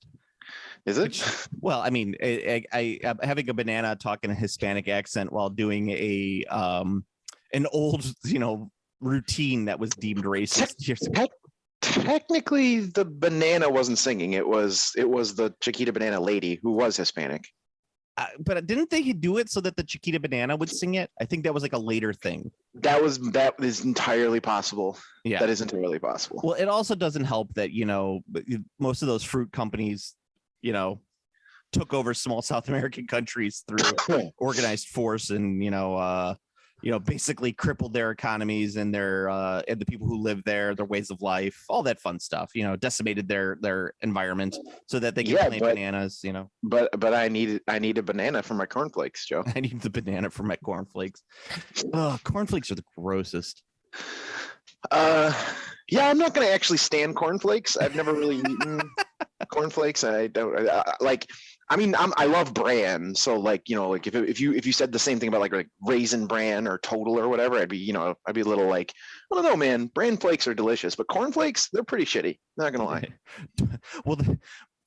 Is it? Which, well, I mean, I having a banana talking a Hispanic accent while doing an old, routine that was deemed racist years ago. Technically, the banana wasn't singing. It was the Chiquita Banana lady who was Hispanic. But didn't they do it so that the Chiquita Banana would sing it? I think that was like a later thing. That is entirely possible. Yeah, that is entirely possible. Well, it also doesn't help that most of those fruit companies, took over small South American countries through organized force and basically crippled their economies and and the people who live there, their ways of life, all that fun stuff. Decimated their environment so that they can plant bananas. But I need a banana for my cornflakes, Joe. I need the banana for my cornflakes. Oh, cornflakes are the grossest. Yeah, I'm not gonna actually stand cornflakes. I've never really eaten cornflakes. I don't like. I mean, I love bran, so like if you said the same thing about like Raisin Bran or Total or whatever, I'd be a little like, I don't know, man. Bran flakes are delicious, but cornflakes, they're pretty shitty. Not gonna lie. Well,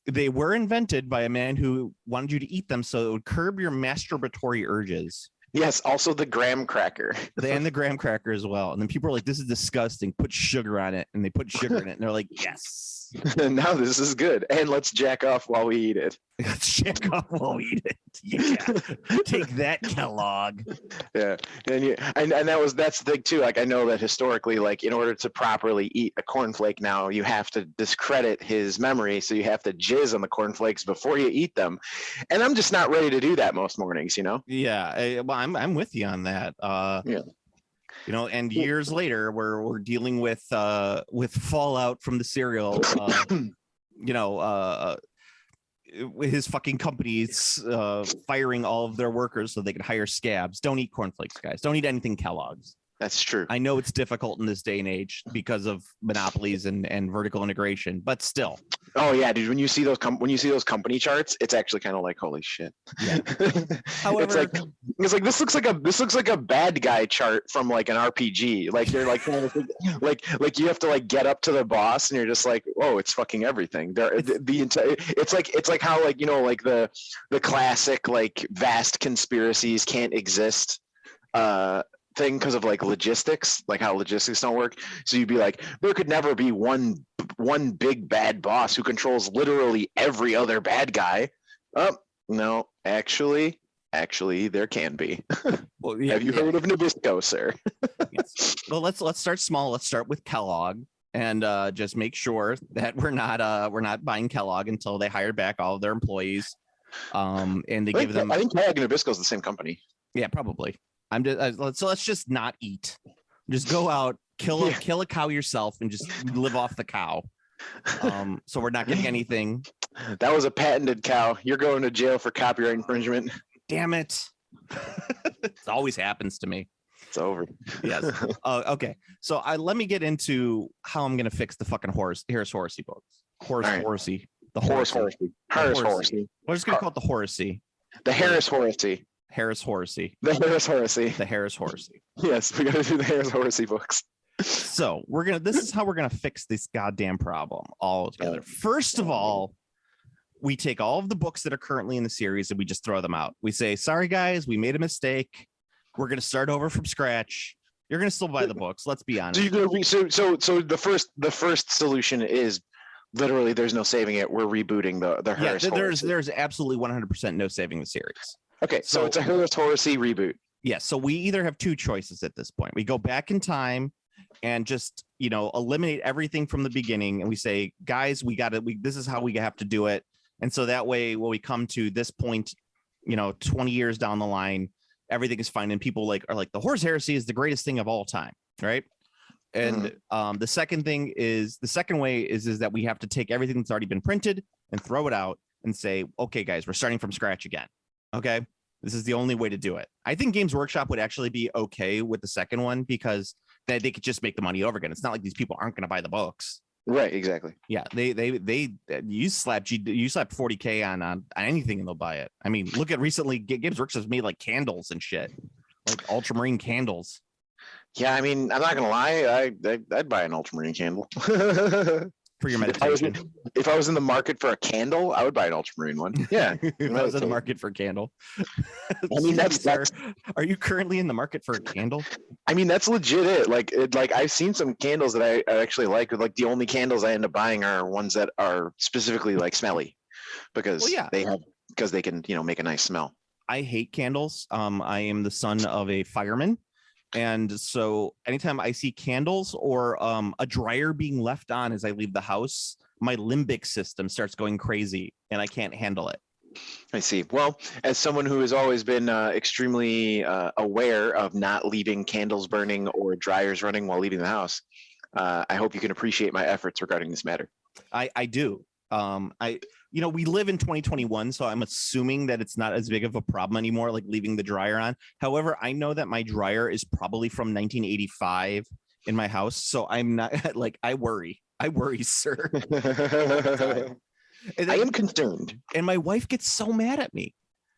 they were invented by a man who wanted you to eat them so it would curb your masturbatory urges. Yes, also the graham cracker. And the graham cracker as well. And then people are like, this is disgusting. Put sugar on it. And they put sugar in it. And they're like, yes. Now this is good. And let's jack off while we eat it. Let's jack off while we eat it. Yeah. Take that, Kellogg. Yeah. And that's the thing too. Like, I know that historically, like, in order to properly eat a cornflake now, you have to discredit his memory. So you have to jizz on the cornflakes before you eat them. And I'm just not ready to do that most mornings, Yeah. Well, I'm with you on that. Yeah. And years later, we're dealing with fallout from the cereal. His fucking companies firing all of their workers so they can hire scabs. Don't eat cornflakes, guys. Don't eat anything Kellogg's. That's true. I know it's difficult in this day and age because of monopolies and vertical integration, but still. Oh yeah, dude. When you see those company charts, it's actually kind of like, holy shit. Yeah. However, it's like this looks like a bad guy chart from like an RPG. Like you're like like you have to like get up to the boss and you're just like, oh, it's fucking everything. It's like how like like the classic like vast conspiracies can't exist. Thing because of like logistics, like how logistics don't work. So you'd be like, there could never be one big bad boss who controls literally every other bad guy. Oh no, actually there can be. Well, yeah, have you heard of Nabisco, sir? Yes. Well, let's start small. Let's start with Kellogg and just make sure that we're not buying Kellogg until they hire back all of their employees. And they give them. I think Kellogg and Nabisco is the same company. Yeah, probably. Let's just not eat. Just go out, kill a cow yourself, and just live off the cow. So we're not getting anything. That was a patented cow. You're going to jail for copyright infringement. Damn it! It always happens to me. It's over. Yes. Okay. So let me get into how I'm gonna fix the fucking Harris Horsey books. Horsey. The Harris Horsey. We're just gonna call it the Horsey. The Harris Horsey. Harris Horsey. The Harris Horsey. The Harris Horsey. Yes, we gotta do the Harris Horsey books. So this is how we're gonna fix this goddamn problem all together. First of all, we take all of the books that are currently in the series and we just throw them out. We say, sorry guys, we made a mistake. We're gonna start over from scratch. You're gonna still buy the books. Let's be honest. So the first solution is literally there's no saving it. We're rebooting the Harris. Yeah, there's absolutely 100% no saving the series. Okay, so it's a Harris Horsey reboot. Yeah, so we either have two choices at this point. We go back in time and just, eliminate everything from the beginning. And we say, guys, this is how we have to do it. And so that way, when we come to this point, 20 years down the line, everything is fine. And people are like, the horse heresy is the greatest thing of all time. Right. And the second way is that we have to take everything that's already been printed and throw it out and say, okay, guys, we're starting from scratch again. Okay, this is the only way to do it. I think Games Workshop would actually be okay with the second one because they could just make the money over again. It's not like these people aren't going to buy the books. Right, exactly. Yeah, you slap 40K on anything and they'll buy it. I mean, look at recently Games Workshop's made like candles and shit. Like ultramarine candles. Yeah, I mean, I'm not gonna lie, I'd buy an ultramarine candle. For your If I was meditation. if I was in the market for a candle, I would buy an ultramarine one. Yeah. If I was in the market for a candle. I mean, that's Are you currently in the market for a candle? I mean, that's legit it. Like I've seen some candles that I actually like. Like the only candles I end up buying are ones that are specifically like smelly because Well, yeah. they can, make a nice smell. I hate candles. I am the son of a fireman. And so anytime I see candles or a dryer being left on as I leave the house, my limbic system starts going crazy and I can't handle it. I see. Well, as someone who has always been extremely aware of not leaving candles burning or dryers running while leaving the house, I hope you can appreciate my efforts regarding this matter. I do. We live in 2021, so I'm assuming that it's not as big of a problem anymore, like leaving the dryer on. However, I know that my dryer is probably from 1985 in my house, so I'm not like I worry, sir. I am concerned. And my wife gets so mad at me.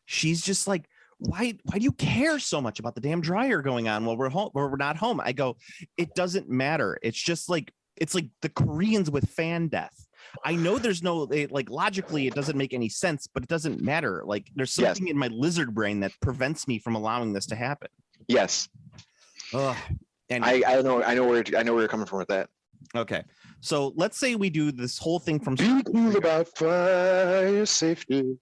She's just like, why do you care so much about the damn dryer going on while we're home, or we're not home? I go, it doesn't matter. It's just like, it's like the Koreans with fan death. I know there's no, like logically, it doesn't make any sense, but it doesn't matter. Like there's something in my lizard brain that prevents me from allowing this to happen. Yes. And I know where you're coming from with that. Okay. So let's say we do this whole thing from Be cool about fire safety.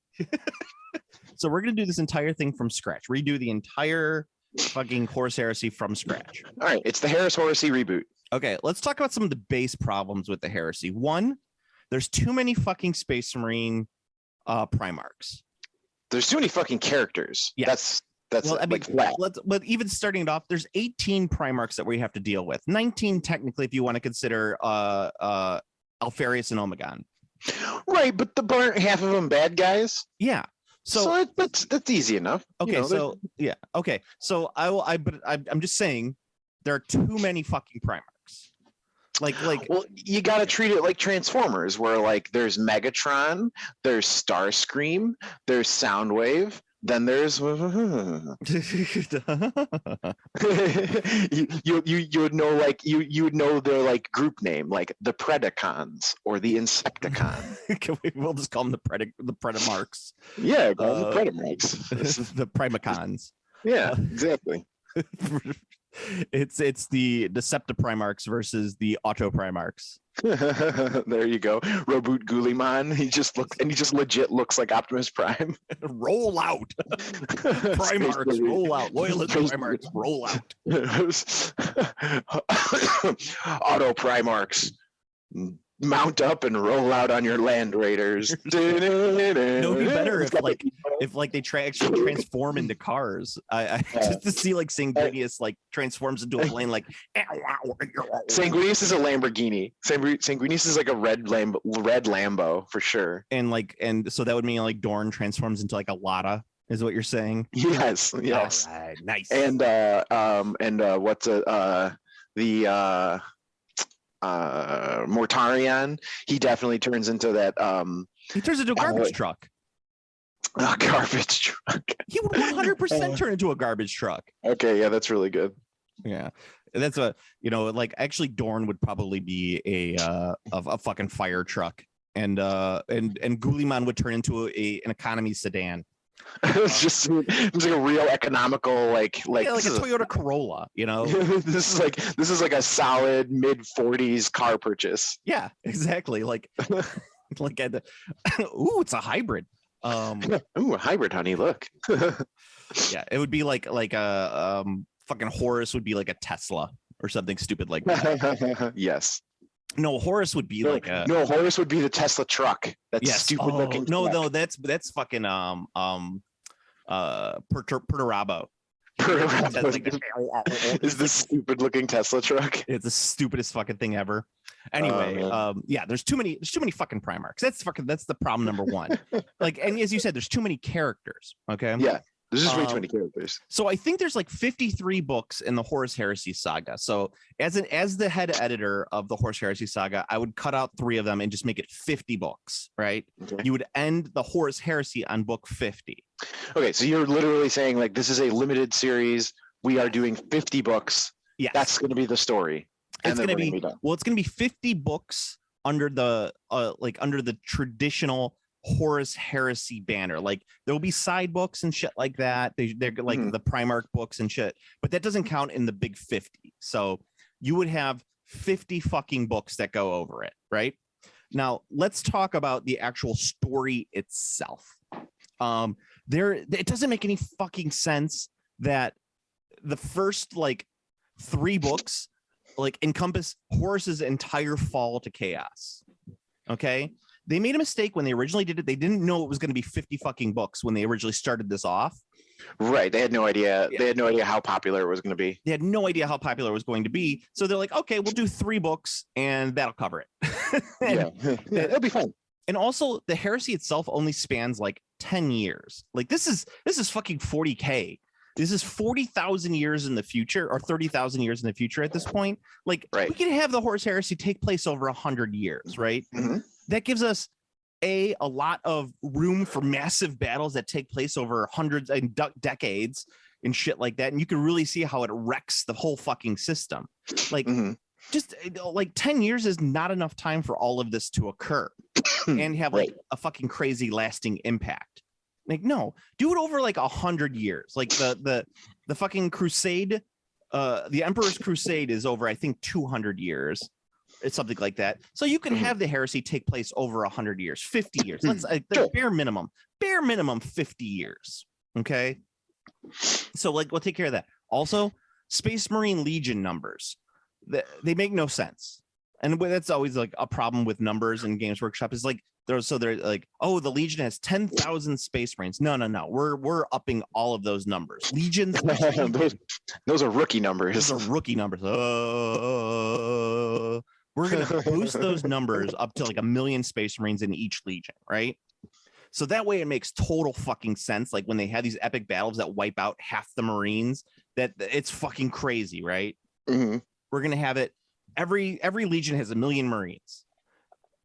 So we're going to do this entire thing from scratch. Redo the entire fucking Horus Heresy from scratch. All right. It's the Harris Heresy reboot. Okay. Let's talk about some of the base problems with the Heresy. One, there's too many fucking Space Marine Primarchs. There's too many fucking characters. Yeah. That's well, I mean, but even starting it off, there's 18 Primarchs that we have to deal with. 19 technically, if you want to consider Alfarius and Omegon. Right, but aren't half of them bad guys? Yeah. So that's easy enough. Okay, yeah. Okay, so I'm just saying there are too many fucking Primarchs. Well, you got to treat it like Transformers, where like there's Megatron, there's Starscream, there's Soundwave, then there's you would know, like you would know their like group name, like the Predacons or the Insecticon. We'll just call them the Predamarks. Yeah, call them the Predamarks. The Primacons. Yeah, exactly. It's the Deceptiprimarchs versus the Autoprimarchs. There you go. Reboot Guliman. He just legit looks like Optimus Prime. Roll out. Primarchs, roll out. Loyalist Primarchs, roll out. Auto Primarchs. Mount up and roll out on your Land Raiders. No, it'd be better if they actually transform into cars. I just to see like Sanguinius like transforms into a plane like. Sanguinius is a Lamborghini. Sanguinius is like a red Lambo for sure. And so that would mean like Dorn transforms into like a Lada, is what you're saying? Yes. All right, nice. And what's the Mortarion, he definitely turns into that he turns into a garbage truck. A garbage truck. He would 100% turn into a garbage truck. Okay, yeah, that's really good. Yeah. That's like actually Dorn would probably be a fucking fire truck, and Guliman would turn into an economy sedan. It's like a real economical like a Toyota Corolla, this is like a solid mid-40s car purchase. Yeah, exactly. Like it's a hybrid. Ooh, a hybrid, honey, look. Yeah, it would be like a fucking Horus would be like a Tesla or something stupid like that. Yes. No, Horus would be Horus would be the Tesla truck. That's stupid looking. No, that's fucking Perturabo. Is this stupid looking Tesla truck? It's the stupidest fucking thing ever. Anyway, there's too many fucking Primarchs. That's the problem number one. And as you said, there's too many characters. Okay. Yeah. There's just way too many characters. So I think there's like 53 books in the Horus Heresy saga. So as the head editor of the Horus Heresy saga, I would cut out 3 of them and just make it 50 books, right? Okay. You would end the Horus Heresy on book 50. Okay, so you're literally saying like this is a limited series we are doing 50 books. Yes. That's going to be the story. It's going to be done. well, it's going to be 50 books under the under the traditional Horus Heresy banner. Like there'll be side books and shit like that. They're like the Primarch books and shit, but that doesn't count in the big 50. So you would have 50 fucking books that go over it, right? Now let's talk about the actual story itself. It doesn't make any fucking sense that the first like 3 books like encompass Horus's entire fall to chaos. Okay, they made a mistake when they originally did it. They didn't know it was going to be 50 fucking books when they originally started this off. Right, they had no idea. Yeah. They had no idea how popular it was going to be. They had no idea how popular it was going to be. So they're like, okay, we'll do 3 books and that'll cover it. Yeah, it'll be fun. And also, the heresy itself only spans like 10 years. Like this is fucking 40K. This is 40,000 years in the future, or 30,000 years in the future at this point. Like we can have the Horus Heresy take place over 100 years, right? That gives us a lot of room for massive battles that take place over hundreds and decades and shit like that. And you can really see how it wrecks the whole fucking system. Like just like 10 years is not enough time for all of this to occur and have like a fucking crazy lasting impact. Like, no, do it over like 100 years. Like the fucking crusade, the Emperor's Crusade is over, I think, 200 years. It's something like that. So you can have the heresy take place over 100 years, 50 years. Let's bare minimum 50 years. Okay. So like, we'll take care of that. Also, Space Marine Legion numbers, they make no sense. And that's always like a problem with numbers in Games Workshop is like, they're like, oh, the Legion has 10,000 Space Marines. No. We're upping all of those numbers. Legions. those are rookie numbers. Those are rookie numbers. We're going to boost those numbers up to like 1 million Space Marines in each Legion, right? So that way it makes total fucking sense. Like when they have these epic battles that wipe out half the Marines, that it's fucking crazy, right? We're going to have it. Every Legion has 1 million Marines.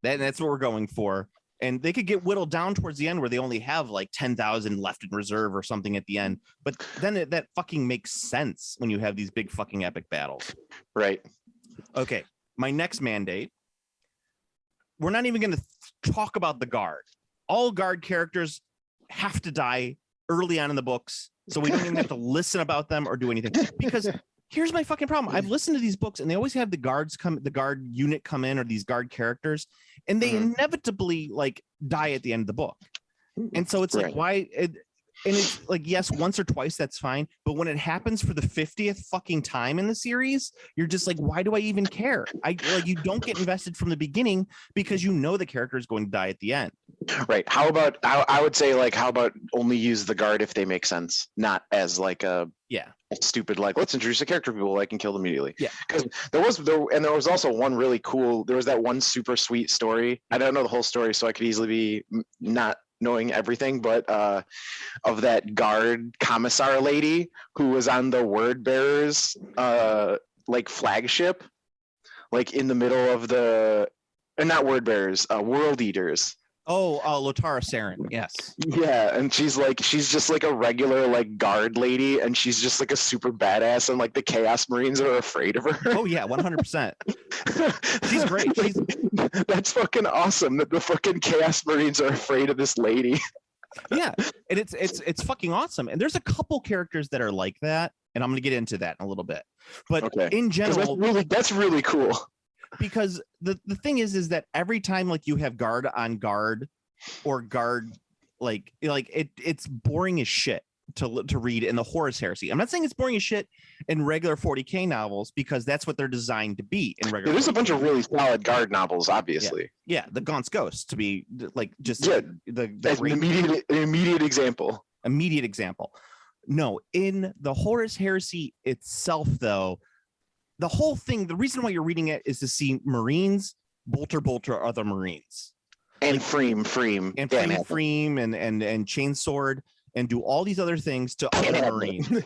That's what we're going for. And they could get whittled down towards the end where they only have like 10,000 left in reserve or something at the end. But then that fucking makes sense when you have these big fucking epic battles. Right. Okay. My next mandate. We're not even going to talk about the Guard. All Guard characters have to die early on in the books. So we don't even have to listen about them or do anything. Because here's my fucking problem. I've listened to these books and they always have the Guard unit come in, or these Guard characters, and they inevitably like die at the end of the book. And so it's like, why? And it's like, yes, once or twice, that's fine. But when it happens for the 50th fucking time in the series, you're just like, why do I even care? You don't get invested from the beginning because you know the character is going to die at the end. Right. How about, I would say, like, how about only use the Guard if they make sense, not as like a stupid, like, let's introduce a character people I can kill immediately. Yeah. Because there was also one really cool, there was that one super sweet story. I don't know the whole story, so I could easily be not knowing everything, but of that Guard commissar lady who was on the Word Bearers like flagship, like in the middle of the, not Word Bearers, World Eaters. Oh, Lotara Saren, yes. Yeah, and she's just like a regular like Guard lady, and she's just like a super badass, and like the Chaos Marines are afraid of her. Oh yeah, 100%. She's great. That's fucking awesome that the fucking Chaos Marines are afraid of this lady. Yeah, and it's fucking awesome. And there's a couple characters that are like that, and I'm gonna get into that in a little bit. But in general, that's really cool. Because the thing is that every time like you have Guard on Guard or Guard like it's boring as shit to read in the Horus Heresy. I'm not saying it's boring as shit in regular 40K novels, because that's what they're designed to be in regular. There's a bunch of really solid Guard novels, obviously. Yeah, the Gaunt's Ghost to be like just an immediate example. Immediate example. No, in the Horus Heresy itself, though, the whole thing, the reason why you're reading it is to see Marines, Bolter, other Marines. And like, Freem. And Freem and Chainsword, and do all these other things to other Marines.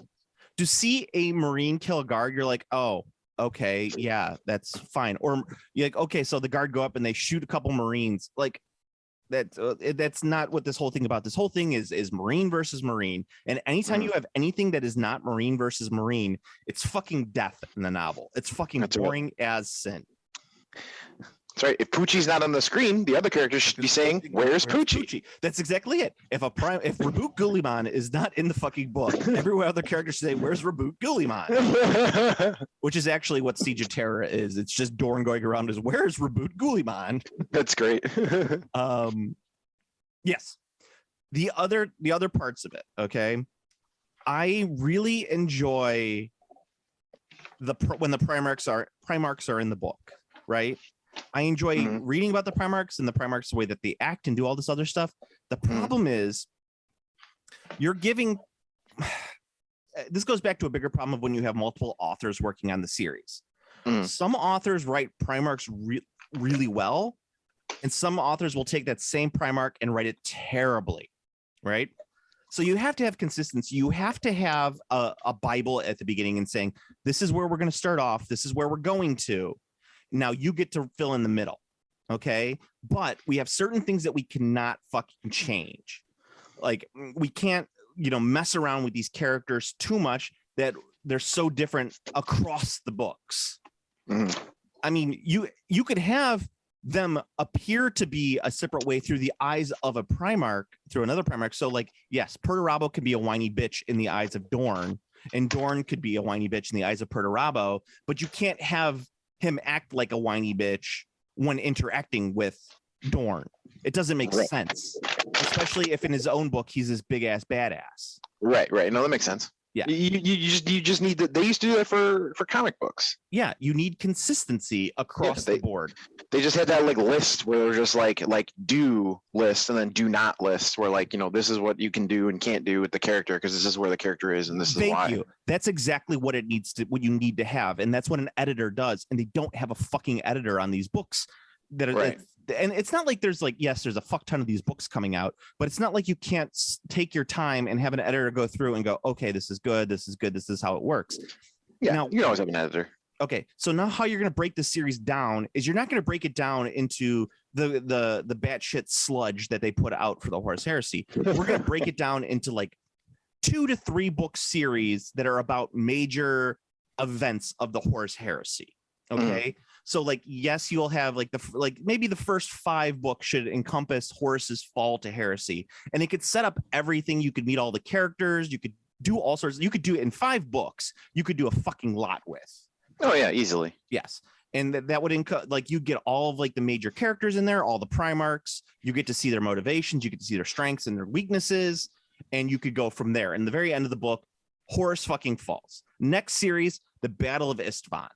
To see a Marine kill a Guard, you're like, oh, okay, yeah, that's fine. Or you're like, okay, so the Guard go up and they shoot a couple Marines. Like, that's not what this whole thing about. This whole thing is Marine versus Marine, and anytime you have anything that is not Marine versus Marine, it's fucking death in the novel. It's fucking boring as sin. That's right. If Poochie's not on the screen, the other characters should be saying, "Where's Poochie?" That's exactly it. If Raboot Guliman is not in the fucking book, every other character should say, "Where's Raboot Guliman?" Which is actually what Siege of Terra is. It's just Doran going around as, "Where's Raboot Guliman?" That's great. Yes. The other parts of it. Okay. I really enjoy when the Primarchs are in the book, right? I enjoy reading about the Primarchs and the Primarchs, the way that they act and do all this other stuff. The problem is you're giving this goes back to a bigger problem of when you have multiple authors working on the series. Some authors write Primarchs really well, and some authors will take that same Primarch and write it terribly, right? So you have to have consistency. You have to have a Bible at the beginning and saying, this is where we're going to start off. This is where we're going to. Now you get to fill in the middle. Okay. But we have certain things that we cannot fucking change. Like we can't, mess around with these characters too much that they're so different across the books. I mean, you could have them appear to be a separate way through the eyes of a Primarch, through another Primarch. So like, yes, Perturabo can be a whiny bitch in the eyes of Dorn, and Dorn could be a whiny bitch in the eyes of Perturabo, but you can't have him act like a whiny bitch when interacting with Dorn. It doesn't make sense, especially if in his own book he's this big ass badass. Right. No, that makes sense. Yeah, you just need that. They used to do that for comic books. Yeah, you need consistency across the board. They just had that like list where it was just like do list and then do not list, where like this is what you can do and can't do with the character because this is where the character is and this is why. Thank you. That's exactly what you need to have, and that's what an editor does. And they don't have a fucking editor on these books. And it's not like there's like, yes, there's a fuck ton of these books coming out, but it's not like you can't take your time and have an editor go through and go, okay, this is good, this is good, this is how it works. Yeah, now, you can always have an editor. Okay, so now how you're going to break the series down is you're not going to break it down into the batshit sludge that they put out for the Horus Heresy. We're going to break it down into like 2 to 3 book series that are about major events of the Horus Heresy. Okay. So like, yes, you'll have like maybe the first 5 books should encompass Horus's fall to heresy, and it could set up everything. You could meet all the characters. You could do all sorts. You could do it in 5 books. You could do a fucking lot with. Oh yeah, easily. Yes. And that would like you get all of like the major characters in there, all the Primarchs. You get to see their motivations. You get to see their strengths and their weaknesses, and you could go from there. And the very end of the book, Horus fucking falls. Next series, the Battle of Istvan.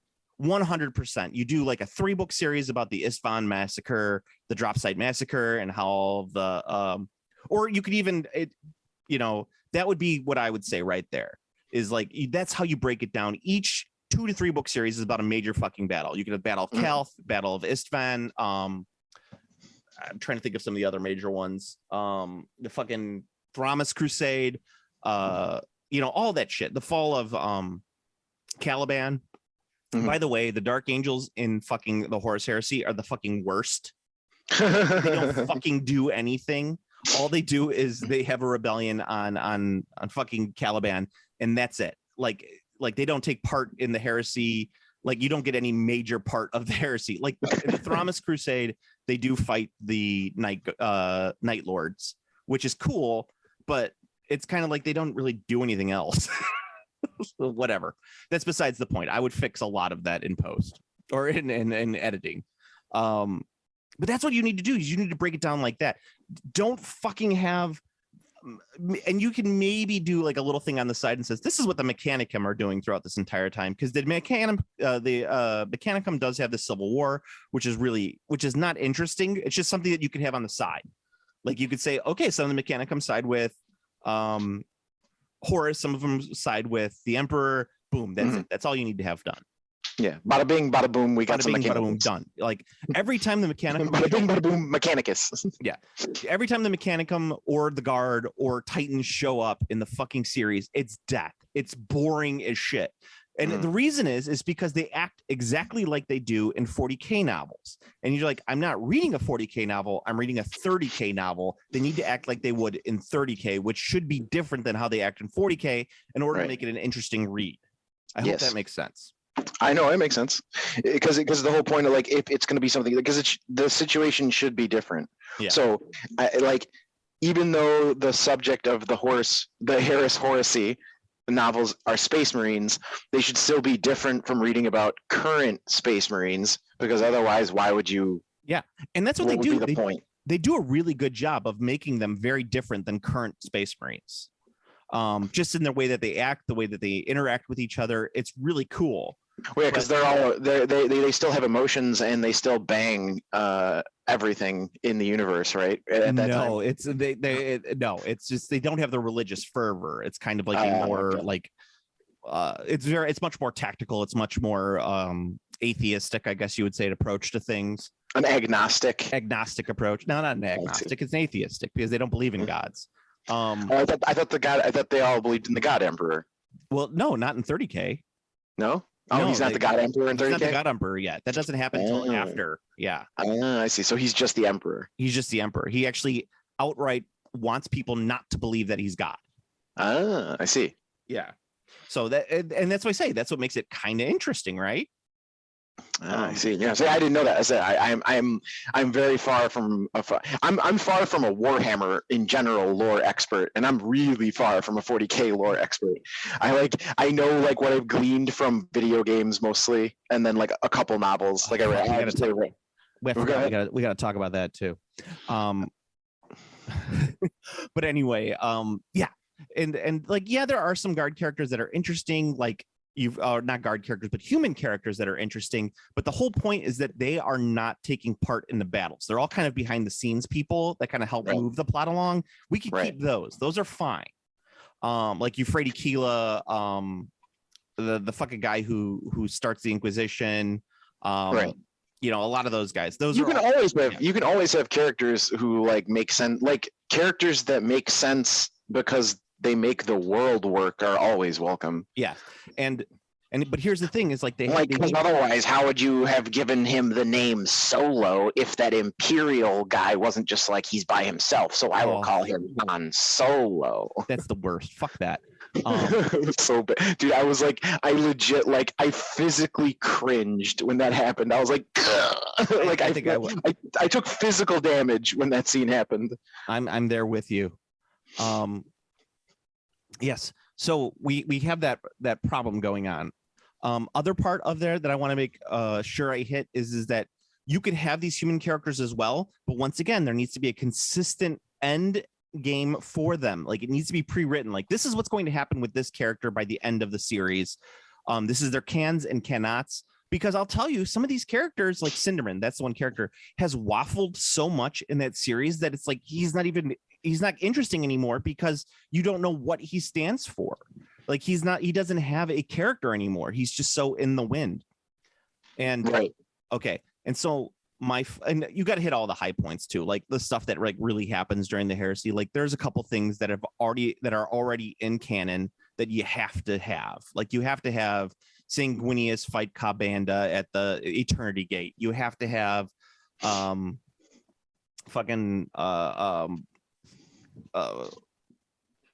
100%. You do like a 3-book series about the Istvan massacre, the drop site massacre, and how the or you could even that would be what I would say right there is like that's how you break it down. Each 2 to 3 book series is about a major fucking battle. You could have Battle of Calth, Battle of Istvan. I'm trying to think of some of the other major ones. The fucking Thramas Crusade, all that shit. The fall of Caliban. By the way, the Dark Angels in fucking the Horus Heresy are the fucking worst. They don't fucking do anything. All they do is they have a rebellion on fucking Caliban, and that's it. Like they don't take part in the heresy. Like you don't get any major part of the heresy. Like in the Thramas Crusade, they do fight the Night Lords, which is cool, but it's kind of like they don't really do anything else. Whatever. That's besides the point. I would fix a lot of that in post or in editing. But that's what you need to do. Is you need to break it down like that. Don't fucking have, and you can maybe do like a little thing on the side and says, this is what the Mechanicum are doing throughout this entire time. Because the Mechanicum does have the Civil War, which is not interesting. It's just something that you could have on the side. Like you could say, okay, some of the Mechanicum side with Horus, some of them side with the Emperor. Boom, that's it. That's all you need to have done. Yeah, bada bing, bada boom. We got bada some bing, bada boom, Mechanicums. done. Like every time the Mechanicum, Bada bing, bada boom, Mechanicus. Yeah, every time the Mechanicum or the Guard or Titans show up in the fucking series, it's death. It's boring as shit. And the reason is because they act exactly like they do in 40K novels. And you're like, I'm not reading a 40K novel. I'm reading a 30K novel. They need to act like they would in 30K, which should be different than how they act in 40K in order to make it an interesting read. I hope that makes sense. I know it makes sense because the whole point of like if it's going to be something because the situation should be different. Yeah. So even though the subject of the Harris Horace novels are Space Marines, they should still be different from reading about current Space Marines because otherwise, why would you? Yeah, and that's what they do. They do a really good job of making them very different than current Space Marines. Just in the way that they act, the way that they interact with each other, it's really cool. Well, yeah, because they still have emotions and they still bang everything in the universe, right? At that time. It's just they don't have the religious fervor. It's kind of like a more like it's much more tactical. It's much more atheistic, I guess you would say, an approach to things. An agnostic approach. No, not an agnostic. It's an atheistic because they don't believe in gods. I thought they all believed in the God Emperor. Well, no, not in 30K. No. Oh, he's not the God Emperor in 30K? He's not the God Emperor yet. That doesn't happen until after. Yeah. I see. So he's just the Emperor. He's just the Emperor. He actually outright wants people not to believe that he's God. I see. Yeah. So and that's what I say. That's what makes it kind of interesting, right? I see. Yeah. See, I didn't know that. I said I'm very far from I'm far from a Warhammer in general lore expert, and I'm really far from a 40K lore expert. I know like what I've gleaned from video games mostly, and then like a couple novels. Like I read. We got to talk about that too. But anyway, yeah, and like there are some guard characters that are interesting, like. Not guard characters, but human characters that are interesting. But the whole point is that they are not taking part in the battles. They're all kind of behind the scenes people that kind of help move the plot along. We can keep those. Those are fine. Like Euphrates Keela, the fucking guy who starts the Inquisition. A lot of those guys. You can always have characters who like make sense, like characters that make sense because they make the world work are always welcome. Yeah. But here's the thing is like because otherwise how would you have given him the name Solo if that Imperial guy wasn't just like he's by himself? So I will call him Han Solo. That's the worst. Fuck that. So bad. Dude, I was like, I legit like I physically cringed when that happened. I was like, I took physical damage when that scene happened. I'm there with you. Yes. So we have that problem going on. Other part of there that I want to make sure I hit is that you could have these human characters as well, but once again, there needs to be a consistent end game for them. Like it needs to be pre-written. Like this is what's going to happen with this character by the end of the series. This is their cans and cannots. Because I'll tell you, some of these characters, like Cinderman, that's the one character, has waffled so much in that series that it's like he's not interesting anymore because you don't know what he stands for. Like he doesn't have a character anymore. He's just so in the wind. And okay. And so and you got to hit all the high points too, like the stuff that like really happens during the heresy. Like there's a couple things that are already in canon that you have to have. Like you have to have Sanguinius fight Kabanda at the Eternity Gate. You have to have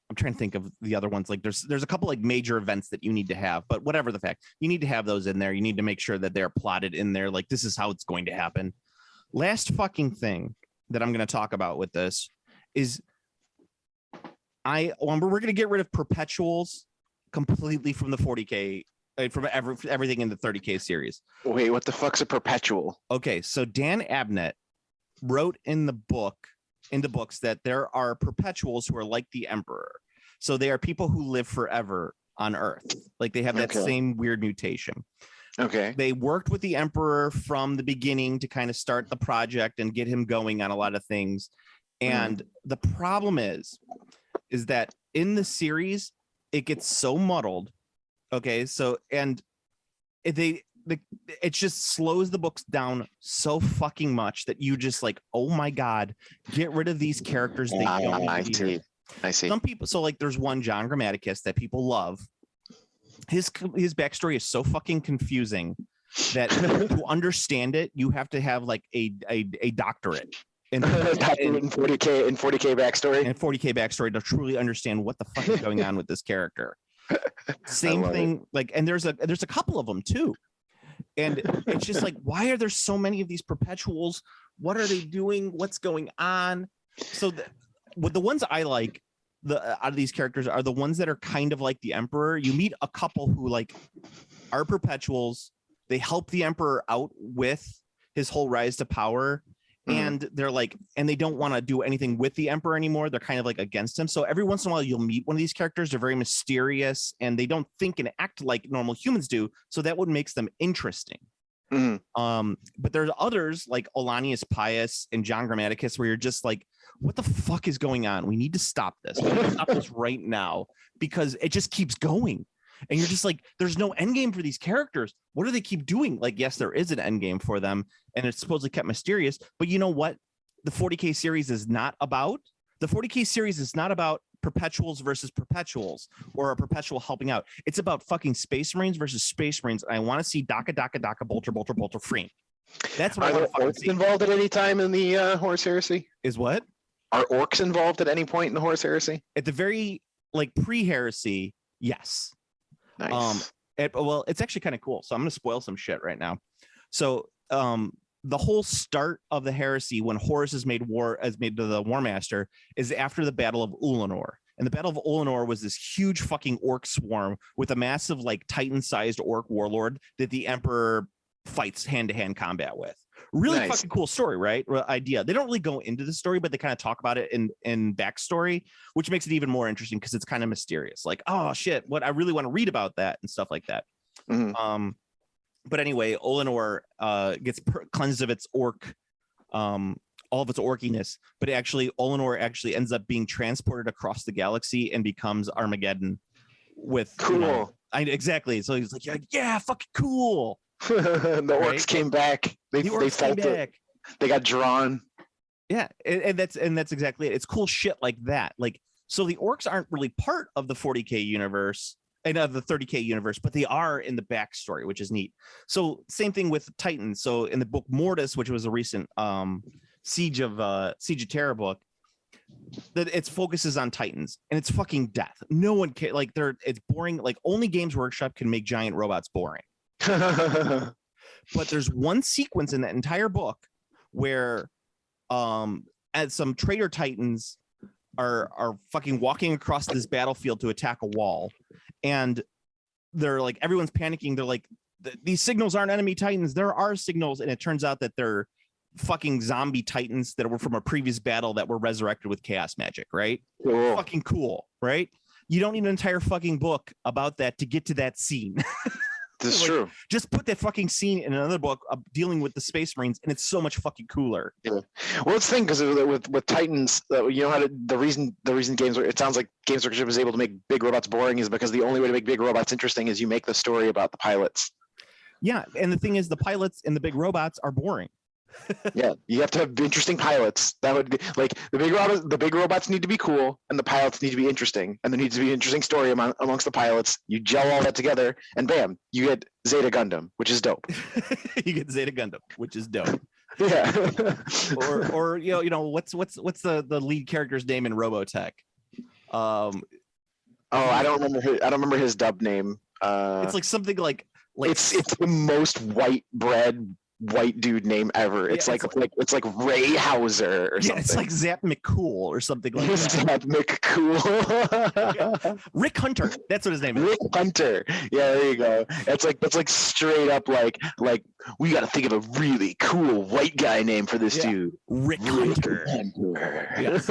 I'm trying to think of the other ones. Like there's a couple like major events that you need to have, but whatever the fact, you need to have those in there. You need to make sure that they're plotted in there. Like this is how it's going to happen. Last fucking thing that I'm going to talk about with this is we're going to get rid of perpetuals completely from the 40K, from everything in the 30K series. Wait, what the fuck's a perpetual? Okay, so Dan Abnett wrote in the books that there are perpetuals who are like the Emperor. So they are people who live forever on Earth. Like they have that same weird mutation. Okay. They worked with the Emperor from the beginning to kind of start the project and get him going on a lot of things. And the problem is that in the series, it gets so muddled. Okay. So, and it just slows the books down so fucking much that you just like, oh my God, get rid of these characters. They don't I see. Some people, so like there's one John Grammaticus that people love. his backstory is so fucking confusing that to understand it, you have to have like a doctorate in 40K backstory. and 40K backstory to truly understand what the fuck is going on with this character. Same thing, like, and there's a couple of them too. And it's just like, why are there so many of these perpetuals? What are they doing? What's going on? So the ones I like out of these characters are the ones that are kind of like the Emperor. You meet a couple who like are perpetuals. They help the Emperor out with his whole rise to power. And they're like, and they don't want to do anything with the Emperor anymore. They're kind of like against him. So every once in a while, you'll meet one of these characters. They're very mysterious and they don't think and act like normal humans do. So that what makes them interesting. But there's others like Olanius Pius and John Grammaticus, where you're just like, what the fuck is going on? We need to stop this. We need to stop this right now because it just keeps going. And you're just like, there's no end game for these characters. What do they keep doing? Like, yes, there is an end game for them, and it's supposedly kept mysterious. But you know what? The 40K series is not about. The 40K series is not about perpetuals versus perpetuals or a perpetual helping out. It's about fucking Space Marines versus Space Marines. And I want to see Daka, Bolter, Free. That's what I want to fucking see. Are orcs involved at any time in the Horus Heresy? Is what? Are orcs involved at any point in the Horus Heresy? At the very like pre-heresy, yes. Nice. Well, it's actually kind of cool. So I'm going to spoil some shit right now. So the whole start of the heresy when Horus is made to the War Master is after the Battle of Ulanor. And the Battle of Ulanor was this huge fucking orc swarm with a massive like Titan-sized orc warlord that the Emperor fights hand-to-hand combat with. Really nice. Fucking cool story, right? Idea. They don't really go into the story, but they kind of talk about it in backstory, which makes it even more interesting because it's kind of mysterious. Like, oh shit, what I really want to read about that and stuff like that. But anyway, Olenor gets cleansed of its orc, all of its orkiness, but actually Olenor actually ends up being transported across the galaxy and becomes Armageddon with cool. Exactly. So he's like, yeah, fucking cool. The orcs came back. They felt it. They got drawn. Yeah, and that's exactly it. It's cool shit like that. Like, so the orcs aren't really part of the 40K universe and of the 30K universe, but they are in the backstory, which is neat. So same thing with Titans. So in the book Mortis, which was a recent Siege of Terra book, that its focuses on Titans and it's fucking death. No one can like it's boring. Like only Games Workshop can make giant robots boring. But there's one sequence in that entire book where as some traitor Titans are fucking walking across this battlefield to attack a wall, and they're like, everyone's panicking. They're like, these signals aren't enemy Titans, there are signals, and it turns out that they're fucking zombie Titans that were from a previous battle that were resurrected with chaos magic, right? Cool. Fucking cool, right? You don't need an entire fucking book about that to get to that scene. This is true. Just put that fucking scene in another book dealing with the Space Marines, and it's so much fucking cooler. Yeah. Well, it's the thing because with Titans, you know how the reason it sounds like Games Workshop is able to make big robots boring is because the only way to make big robots interesting is you make the story about the pilots. Yeah, and the thing is, the pilots and the big robots are boring. Yeah, you have to have interesting pilots. That would be like the big robots need to be cool, and the pilots need to be interesting, and there needs to be an interesting story amongst the pilots. You gel all that together, and bam, you get Zeta Gundam, which is dope. You get Zeta Gundam, which is dope. Yeah. or you know what's the lead character's name in Robotech? I don't remember his dub name. It's like something like it's the most white dude name ever. It's like Ray Hauser or something. It's like Zap McCool or something like that. Zap McCool. Rick Hunter. That's what his name is. Rick Hunter. Yeah, there you go. That's like straight up like we got to think of a really cool white guy name for this dude. Rick Hunter. Yes.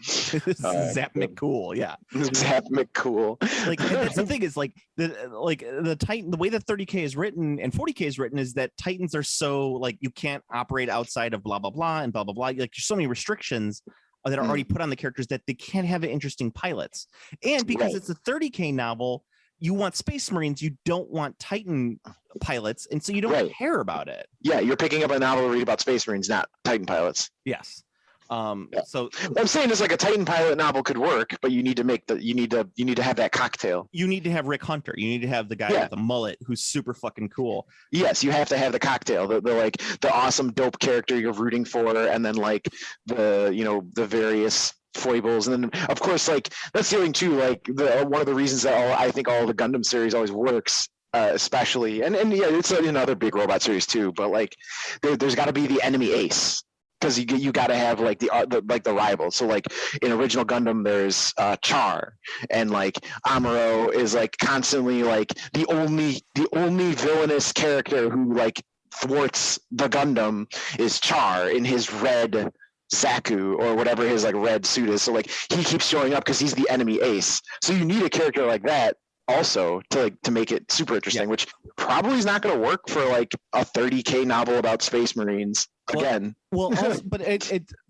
Zap McCool. Yeah. Zap McCool. Like that's the thing is like the Titan, the way that 30K is written and 40K is written is that Titans are so like you can't operate outside of blah blah blah and blah blah blah. Like there's so many restrictions that are already put on the characters that they can't have interesting pilots. And because it's a 30K novel, you want Space Marines, you don't want Titan pilots, and so you don't care about it. Yeah, you're picking up a novel to read about Space Marines, not Titan pilots. Yes. So what I'm saying is like a Titan pilot novel could work, but you need to have that cocktail. you need to have Rick Hunter. You need to have the guy with the mullet who's super fucking cool. Yes, you have to have the cocktail, the awesome dope character you're rooting for, and then like the various foibles, and then of course like that's the thing too. Like one of the reasons that I think all the Gundam series always works. Especially and yeah, it's another big robot series too. But like, there's got to be the enemy ace, because you got to have like the rival. So like in original Gundam, there's Char, and like Amuro is like constantly like the only villainous character who like thwarts the Gundam is Char in his red Zaku or whatever his like red suit is. So like he keeps showing up because he's the enemy ace. So you need a character like that also to make it super interesting, which probably is not going to work for like a 30K novel about Space Marines again. Also, but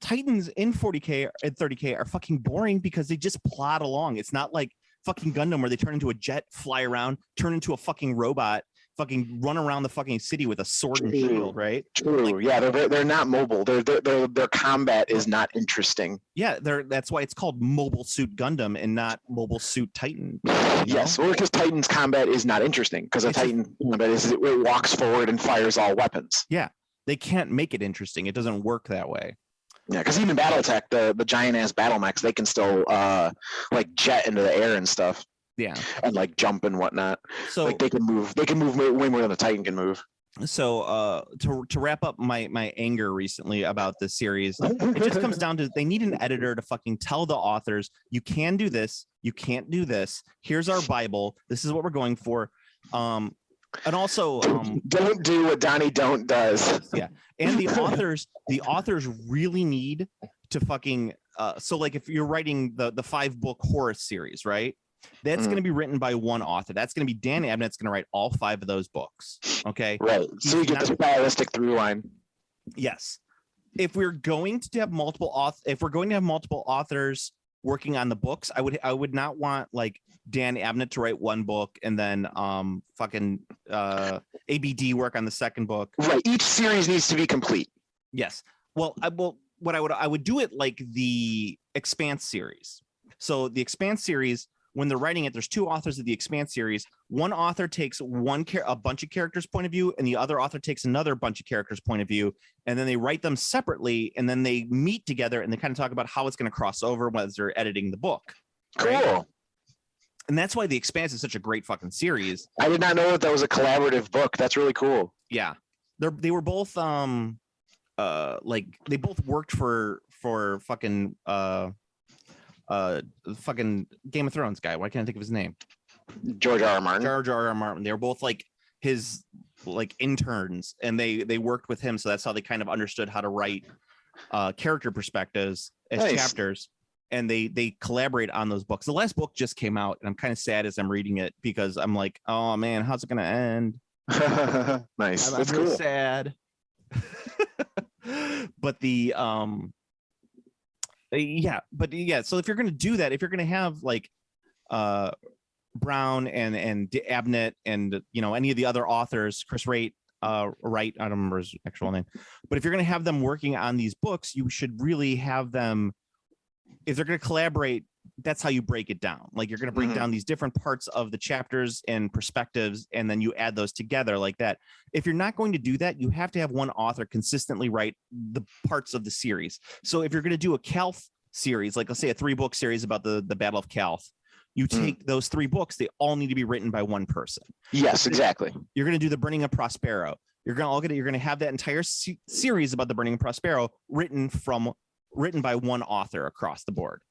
Titans in 40K and 30K are fucking boring because they just plod along. It's not like fucking Gundam where they turn into a jet, fly around, turn into a fucking robot, fucking run around the fucking city with a sword and shield, right? True. Like, yeah, they're not mobile. Their combat is not interesting. Yeah, that's why it's called Mobile Suit Gundam and not Mobile Suit Titan. Yes, well, because Titan's combat is not interesting, because a Titan combat is it walks forward and fires all weapons. Yeah, they can't make it interesting. It doesn't work that way. Yeah, because even BattleTech, the giant ass battle mechs, they can still like jet into the air and stuff. Yeah, and like jump and whatnot. So like they can move way more than a Titan can move. So to wrap up my anger recently about this series, it just comes down to they need an editor to fucking tell the authors, you can do this, you can't do this. Here's our Bible. This is what we're going for. And also don't do what Donnie Don't does. Yeah. And the authors really need to fucking so like if you're writing the 5-book Horus series, right? That's going to be written by one author. That's going to be Dan Abnett's going to write all 5 of those books. Okay. Right. So you get the stylistic through line. Yes. If we're going to have multiple authors working on the books, I would not want like Dan Abnett to write one book and then fucking ABD work on the second book. Right. Each series needs to be complete. Yes. Well, I would do it like the Expanse series. So the Expanse series, when they're writing it, there's 2 authors of the Expanse series. One author takes a bunch of characters' point of view, and the other author takes another bunch of characters' point of view, and then they write them separately, and then they meet together and they kind of talk about how it's going to cross over when they're editing the book. Cool. Right? And that's why the Expanse is such a great fucking series. I did not know that was a collaborative book. That's really cool. Yeah, they were both like they both worked for fucking fucking Game of Thrones guy. Why can't I think of his name? George R. R. Martin. George R. R. Martin. They were both like his like interns, and they worked with him, so that's how they kind of understood how to write character perspectives as chapters, and they collaborate on those books. The last book just came out, and I'm kind of sad as I'm reading it because I'm like, oh man, how's it gonna end? Nice. I'm That's really cool. sad. But the so if you're going to do that, if you're going to have like Brown and Abnett and any of the other authors, Chris Wright, I don't remember his actual name, but if you're going to have them working on these books, you should really have them, if they're going to collaborate, that's how you break it down. Like you're going to break down these different parts of the chapters and perspectives, and then you add those together like that. If you're not going to do that, you have to have one author consistently write the parts of the series. So if you're going to do a Calth series, like let's say a 3-book series about the Battle of Calth, you take those 3 books, they all need to be written by one person. Yes, exactly. You're going to do the Burning of Prospero. You're going to have that entire series about the Burning of Prospero written by one author across the board.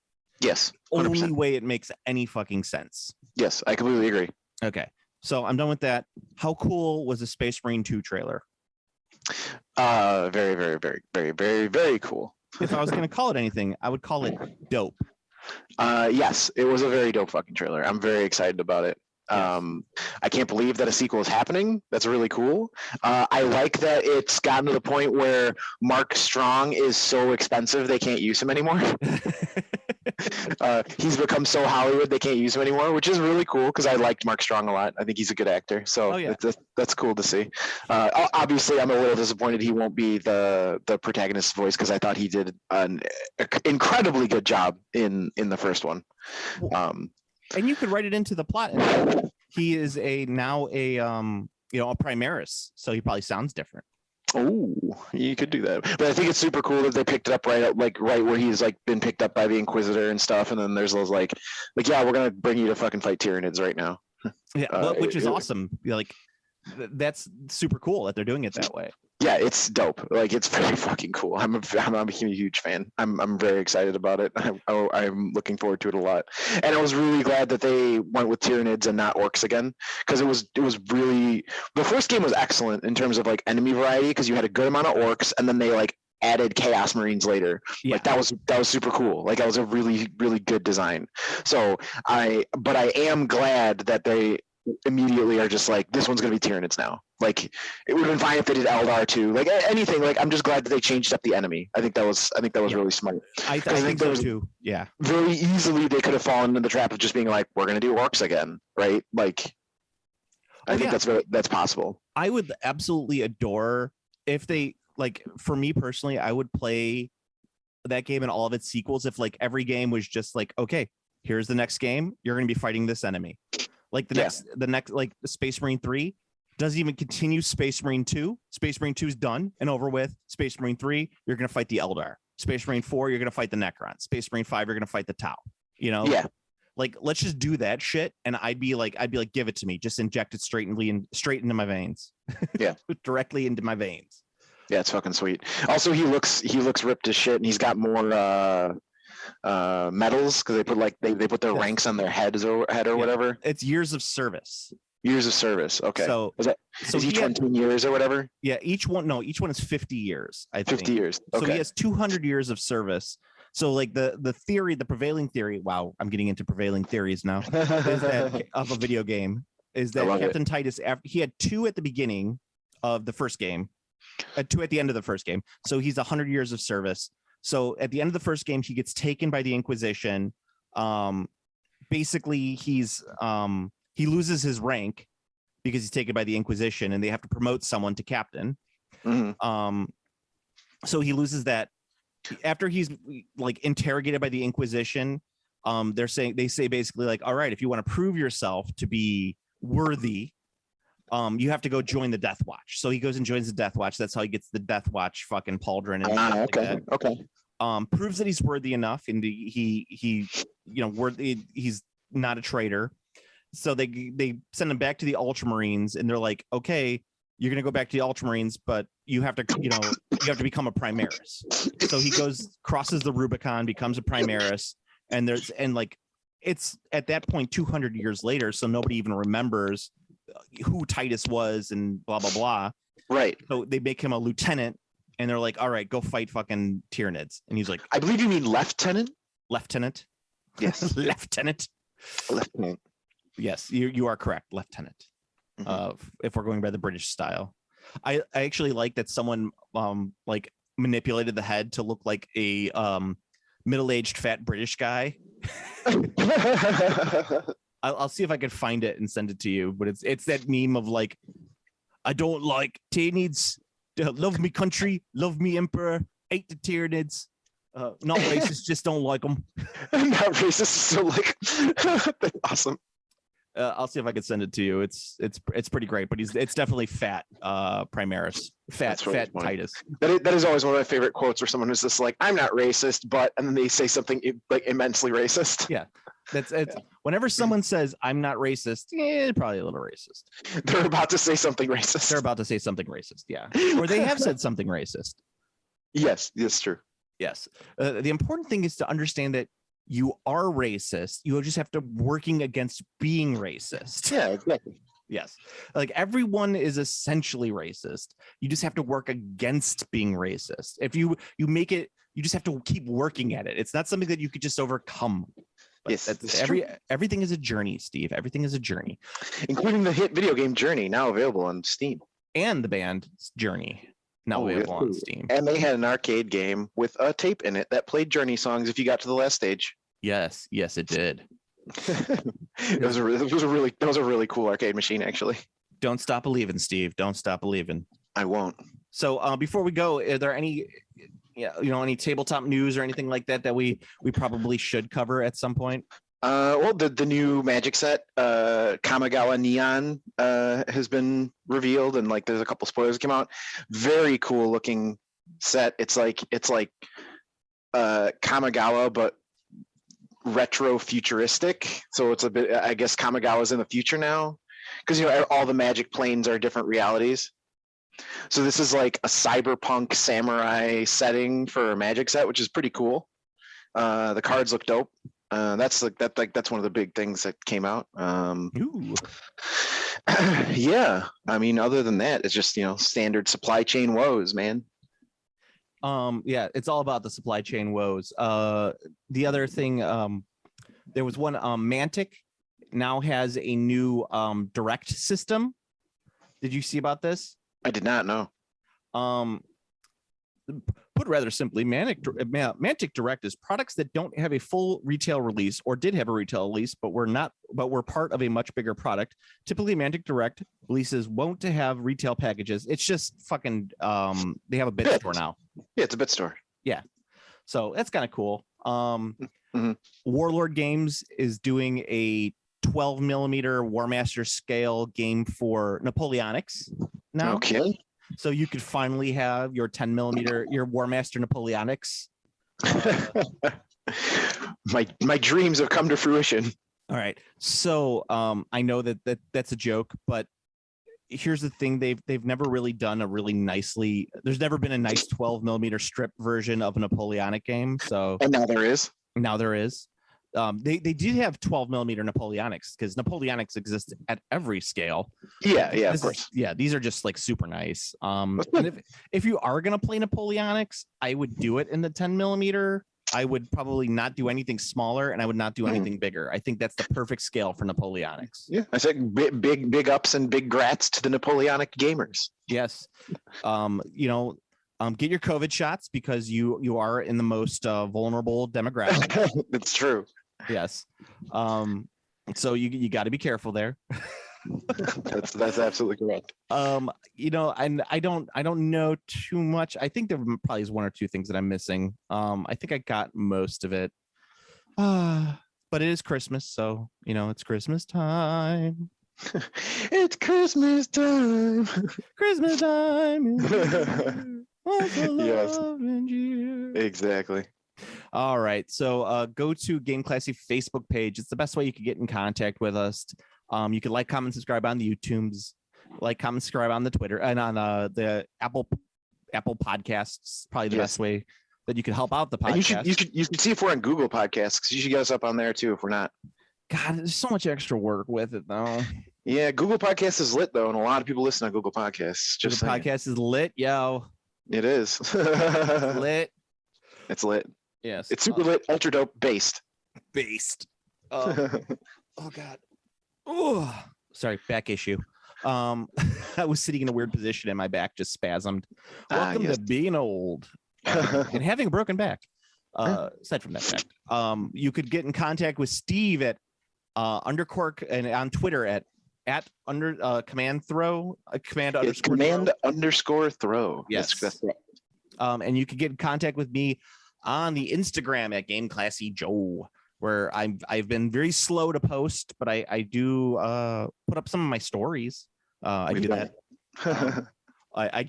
Yes. 100%. Only way it makes any fucking sense. Yes, I completely agree. Okay. So I'm done with that. How cool was the Space Marine 2 trailer? Very, very, very, very, very, very cool. If I was going to call it anything, I would call it dope. Yes, it was a very dope fucking trailer. I'm very excited about it. I can't believe that a sequel is happening. That's really cool. I like that it's gotten to the point where Mark Strong is so expensive they can't use him anymore. He's become so Hollywood they can't use him anymore, which is really cool because I liked Mark Strong a lot. I think he's a good actor, so that's cool to see. Obviously, I'm a little disappointed he won't be the protagonist's voice because I thought he did an incredibly good job in the first one. And you could write it into the plot. He is now a Primaris, so he probably sounds different. Oh, you could do that, but I think it's super cool that they picked it up right where he's like been picked up by the Inquisitor and stuff, and then there's those like yeah, we're gonna bring you to fucking fight Tyranids right now. Yeah, which is awesome. Like that's super cool that they're doing it that way. Yeah, it's dope. Like it's very fucking cool. I'm a huge fan. I'm very excited about it. I'm looking forward to it a lot. And I was really glad that they went with Tyranids and not orcs again, because it was really, the first game was excellent in terms of like enemy variety, because you had a good amount of orcs, and then they like added Chaos Marines later. Yeah. Like that was super cool. Like that was a really, really good design. So I am glad that they immediately are just like, this one's gonna be Tyranids now. Like it would have been fine if they did Eldar too. Like anything. Like I'm just glad that they changed up the enemy. I think that was really smart. I think so too. Yeah. Very easily they could have fallen into the trap of just being like, we're gonna do orcs again, right? Like I think that's possible. I would absolutely adore if they, like, for me personally, I would play that game and all of its sequels if like every game was just like, okay, here's the next game, you're gonna be fighting this enemy. Like the next like Space Marine 3 doesn't even continue Space Marine 2. Space Marine 2 is done and over with. Space Marine 3, you're going to fight the Eldar. Space Marine 4, you're going to fight the Necron. Space Marine 5, you're going to fight the Tau. You know? Yeah. Like, let's just do that shit. And I'd be like, give it to me. Just inject it straight into my veins. Yeah. Directly into my veins. Yeah, it's fucking sweet. Also, he looks ripped as shit, and he's got more medals because they put their ranks on their head or whatever. It's years of service. Years of service. Okay. So is each one 10 years or whatever? Yeah, each one is 50 years. I think 50 years. Okay. So he has 200 years of service. So like the prevailing theory. Wow, I'm getting into prevailing theories now. Is that of a video game is that Captain Titus, he had 2 at the beginning of the first game, 2 at the end of the first game. So he's 100 years of service. So at the end of the first game, he gets taken by the Inquisition. Basically, he loses his rank because he's taken by the Inquisition, and they have to promote someone to captain. Mm-hmm. So he loses that. After he's like interrogated by the Inquisition, they say basically like, all right, if you want to prove yourself to be worthy, you have to go join the Death Watch. So he goes and joins the Death Watch. That's how he gets the Death Watch fucking pauldron. And okay. Proves that he's worthy enough, and he worthy. He's not a traitor. So they send him back to the Ultramarines, and they're like, okay, you're gonna go back to the Ultramarines, but you have to become a Primaris. So he crosses the Rubicon, becomes a Primaris, and it's at that point 200 years later, so nobody even remembers who Titus was and blah blah blah. Right. So they make him a lieutenant, and they're like, all right, go fight fucking Tyranids. And he's like, I believe you mean lieutenant. Lieutenant. Yes. Lieutenant. Lieutenant. Yes, you are correct, Lieutenant. Mm-hmm. If we're going by the British style, I actually like that someone like manipulated the head to look like a middle-aged fat British guy. I'll see if I can find it and send it to you. But it's that meme of like, I don't like Tyranids. Love me country, love me emperor, hate the Tyranids. Not racist, just don't like them. Not racist, so like that's awesome. I'll see if I can send it to you. It's pretty great, but it's definitely fat Primaris, fat Titus. That is always one of my favorite quotes, where someone who's just like, I'm not racist, but, and then they say something like immensely racist. Yeah, whenever someone says I'm not racist, probably a little racist. They're about to say something racist. Yeah, or they have said something racist. Yes, that's true. Yes, the important thing is to understand that you are racist. You just have to working against being racist. Yeah, exactly. Yes. Like everyone is essentially racist. You just have to work against being racist. If you make it, you just have to keep working at it. It's not something that you could just overcome. But yes, everything is a journey, Steve. Everything is a journey. Including the hit video game Journey, now available on Steam. And the band Journey, now available on Steam. And they had an arcade game with a tape in it that played Journey songs if you got to the last stage. Yes, it did. It was a really cool arcade machine, actually. Don't stop believing, Steve. Don't stop believing. I won't. So before we go, are there any any tabletop news or anything like that we probably should cover at some point? Well, the new Magic set, Kamigawa Neon, has been revealed, and like there's a couple spoilers that came out. Very cool looking set. It's like Kamigawa, but retro futuristic. So it's a bit. I guess Kamigawa's in the future now, because all the Magic planes are different realities. So this is like a cyberpunk samurai setting for a Magic set, which is pretty cool. The cards look dope. That's one of the big things that came out. Yeah, I mean, other than that, it's just standard supply chain woes, man. Yeah, it's all about the supply chain woes. The other thing, there was one, Mantic now has a new direct system. Did you see about this? I did not know. Put rather simply, Mantic Direct is products that don't have a full retail release or did have a retail release, but were part of a much bigger product. Typically, Mantic Direct releases won't have retail packages. It's just fucking they have a bit store now. Yeah, it's a bit store. Yeah, so that's kind of cool. Mm-hmm. Warlord Games is doing a 12 millimeter War Master scale game for Napoleonics now. Okay. So you could finally have your 10 millimeter, your War Master Napoleonics. My dreams have come to fruition. All right. So I know that's a joke, but here's the thing: they've never really done a really nicely. There's never been a nice 12 millimeter strip version of a Napoleonic game. So and now there is. Now there is. They did have 12 millimeter Napoleonics because Napoleonics exist at every scale. Yeah, of course. These are just like super nice. And if you are gonna play Napoleonics, I would do it in the 10 millimeter. I would probably not do anything smaller, and I would not do anything bigger. I think that's the perfect scale for Napoleonics. Yeah, I said big ups and big grats to the Napoleonic gamers. Yes. Get your COVID shots because you are in the most vulnerable demographic. That's true. Yes. So you got to be careful there. That's absolutely correct. And I don't know too much. I think there probably is one or two things that I'm missing. I think I got most of it. But it is Christmas, so it's Christmas time. It's Christmas time. Christmas time. Yes. Exactly. All right. So go to Game Classy Facebook page. It's the best way you can get in contact with us. You can like, comment, subscribe on the YouTubes, like, comment, subscribe on the Twitter and on the Apple Podcasts. Probably the best way that you can help out the podcast. You should see if we're on Google Podcasts, because you should get us up on there too if we're not. God, there's so much extra work with it though. Yeah, Google Podcasts is lit though, and a lot of people listen on Google Podcasts. Just Google Podcast is lit, yo. It is. It's lit. It's lit. Yes. It's super lit, ultra dope, based. Oh God. Oh, sorry, back issue. I was sitting in a weird position and my back just spasmed. Welcome to being old and having a broken back. Aside from that fact, you could get in contact with Steve at Undercork and on Twitter at command underscore throw. Yes. That's right. And you could get in contact with me on the Instagram at Game Classy Joe, where I've been very slow to post, but I do put up some of my stories. I do that. I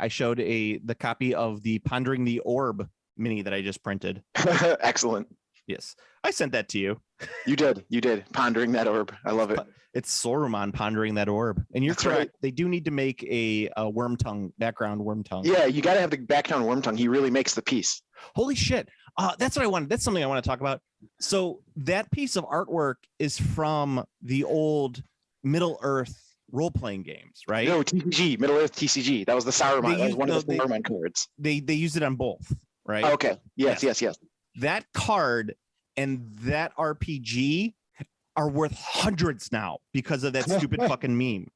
showed the copy of the Pondering the Orb mini that I just printed. Excellent. Yes, I sent that to you. You did. Pondering that orb. I love it. It's Saruman pondering that orb. And you're correct. Right. They do need to make a worm tongue, background worm tongue. Yeah, you got to have the background worm tongue. He really makes the piece. Holy shit. That's what I wanted. That's something I want to talk about. So that piece of artwork is from the old Middle Earth role-playing games, right? No, TCG, Middle Earth TCG. That was the Saruman. That was one of the Saruman cards. They used it on both, right? Oh, okay. Yes. That card and that RPG are worth hundreds now because of that stupid fucking meme.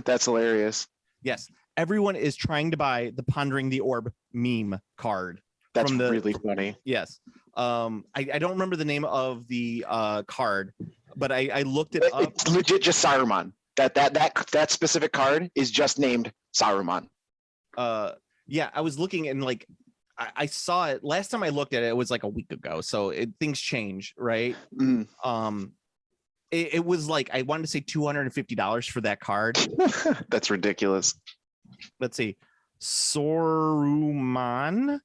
That's hilarious. Yes. Everyone is trying to buy the Pondering the Orb meme card That's from the really funny. yes. I don't remember the name of the card, but I looked it up. It's legit just Saruman. That specific card is just named Saruman. Yeah, I was looking and like I saw it last time I looked at it. It was like a week ago, so things change, right? Mm. It was like I wanted to say $250 for that card. That's ridiculous. Let's see, Saruman.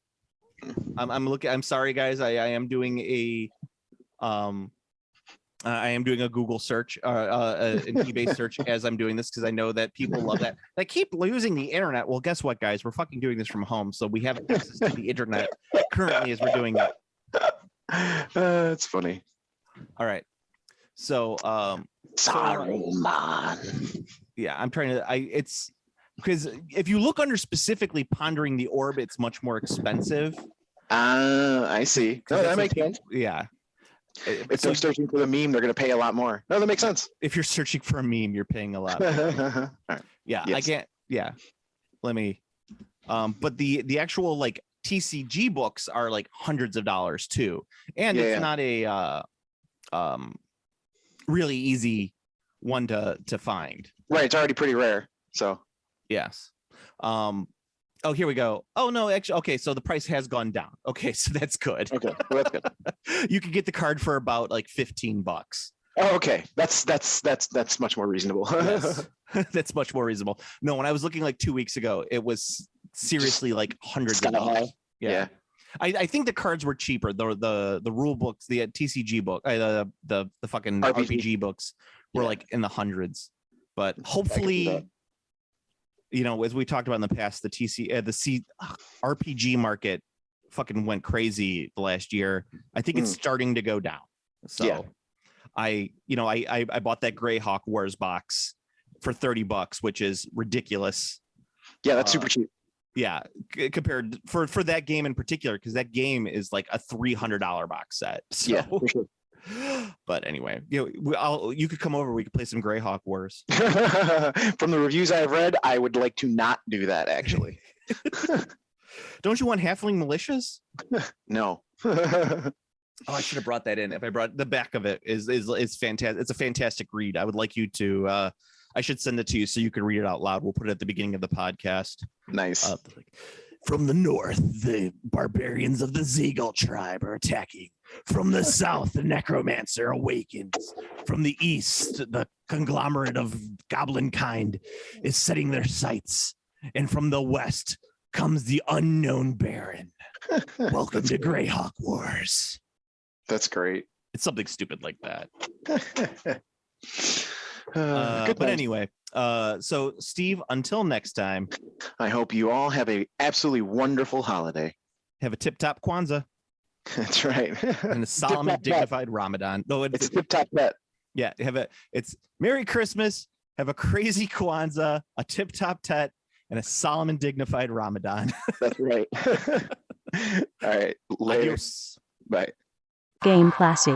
I'm looking. I'm sorry, guys. I am doing a Google search, an eBay search as I'm doing this because I know that people love that. They keep losing the internet. Well, guess what, guys? We're fucking doing this from home, so we have access to the internet currently as we're doing it. It's funny. All right. So, Saruman. yeah, I'm trying to. It's because if you look under specifically pondering the orb, it's much more expensive. I see. No, that makes sense. Yeah. If they're searching for the meme, they're going to pay a lot more. No, that makes sense. If you're searching for a meme, you're paying a lot. All right. Yeah, Yes. I can't. Yeah, let me. But the actual like TCG books are like hundreds of dollars too, and it's not a really easy one to find. Right, it's already pretty rare. So yes. Oh, here we go. Oh no, actually, okay. So the price has gone down. Okay, so that's good. okay, well, that's good. You could get the card for about like $15. Oh, okay, that's much more reasonable. Yes. That's much more reasonable. No, when I was looking like 2 weeks ago, it was seriously like hundreds of dollars. Yeah. I think the cards were cheaper. The rule books, the TCG book, the fucking RPG books were like in the hundreds. But hopefully, you know, as we talked about in the past, the RPG market fucking went crazy the last year. I think it's starting to go down. So I bought that Greyhawk Wars box for $30, which is ridiculous. Yeah, that's super cheap. Yeah, compared for that game in particular, because that game is like a $300 box set. So, yeah, for sure. But anyway, you know, you could come over. We could play some Greyhawk Wars. From the reviews I've read, I would like to not do that. Actually, don't you want halfling militias? No. Oh, I should have brought that in. If I brought the back of it is fantastic. It's a fantastic read. I would like you to. I should send it to you so you can read it out loud. We'll put it at the beginning of the podcast. Nice. From the north, the barbarians of the Zeagle tribe are attacking. From the south, the necromancer awakens. From the east, the conglomerate of goblin kind is setting their sights. And from the west comes the unknown baron. Welcome to Greyhawk Wars. That's great. It's something stupid like that. Good but anyway, so Steve, until next time, I hope you all have a absolutely wonderful holiday. have a tip-top Kwanzaa That's right. and a solemn and dignified Ramadan. No, It's tip-top bet. yeah, it's Merry Christmas, have a crazy Kwanzaa, a tip-top tet, and a solemn and dignified Ramadan. That's right. All right. Later. Adios. Bye. Game classy.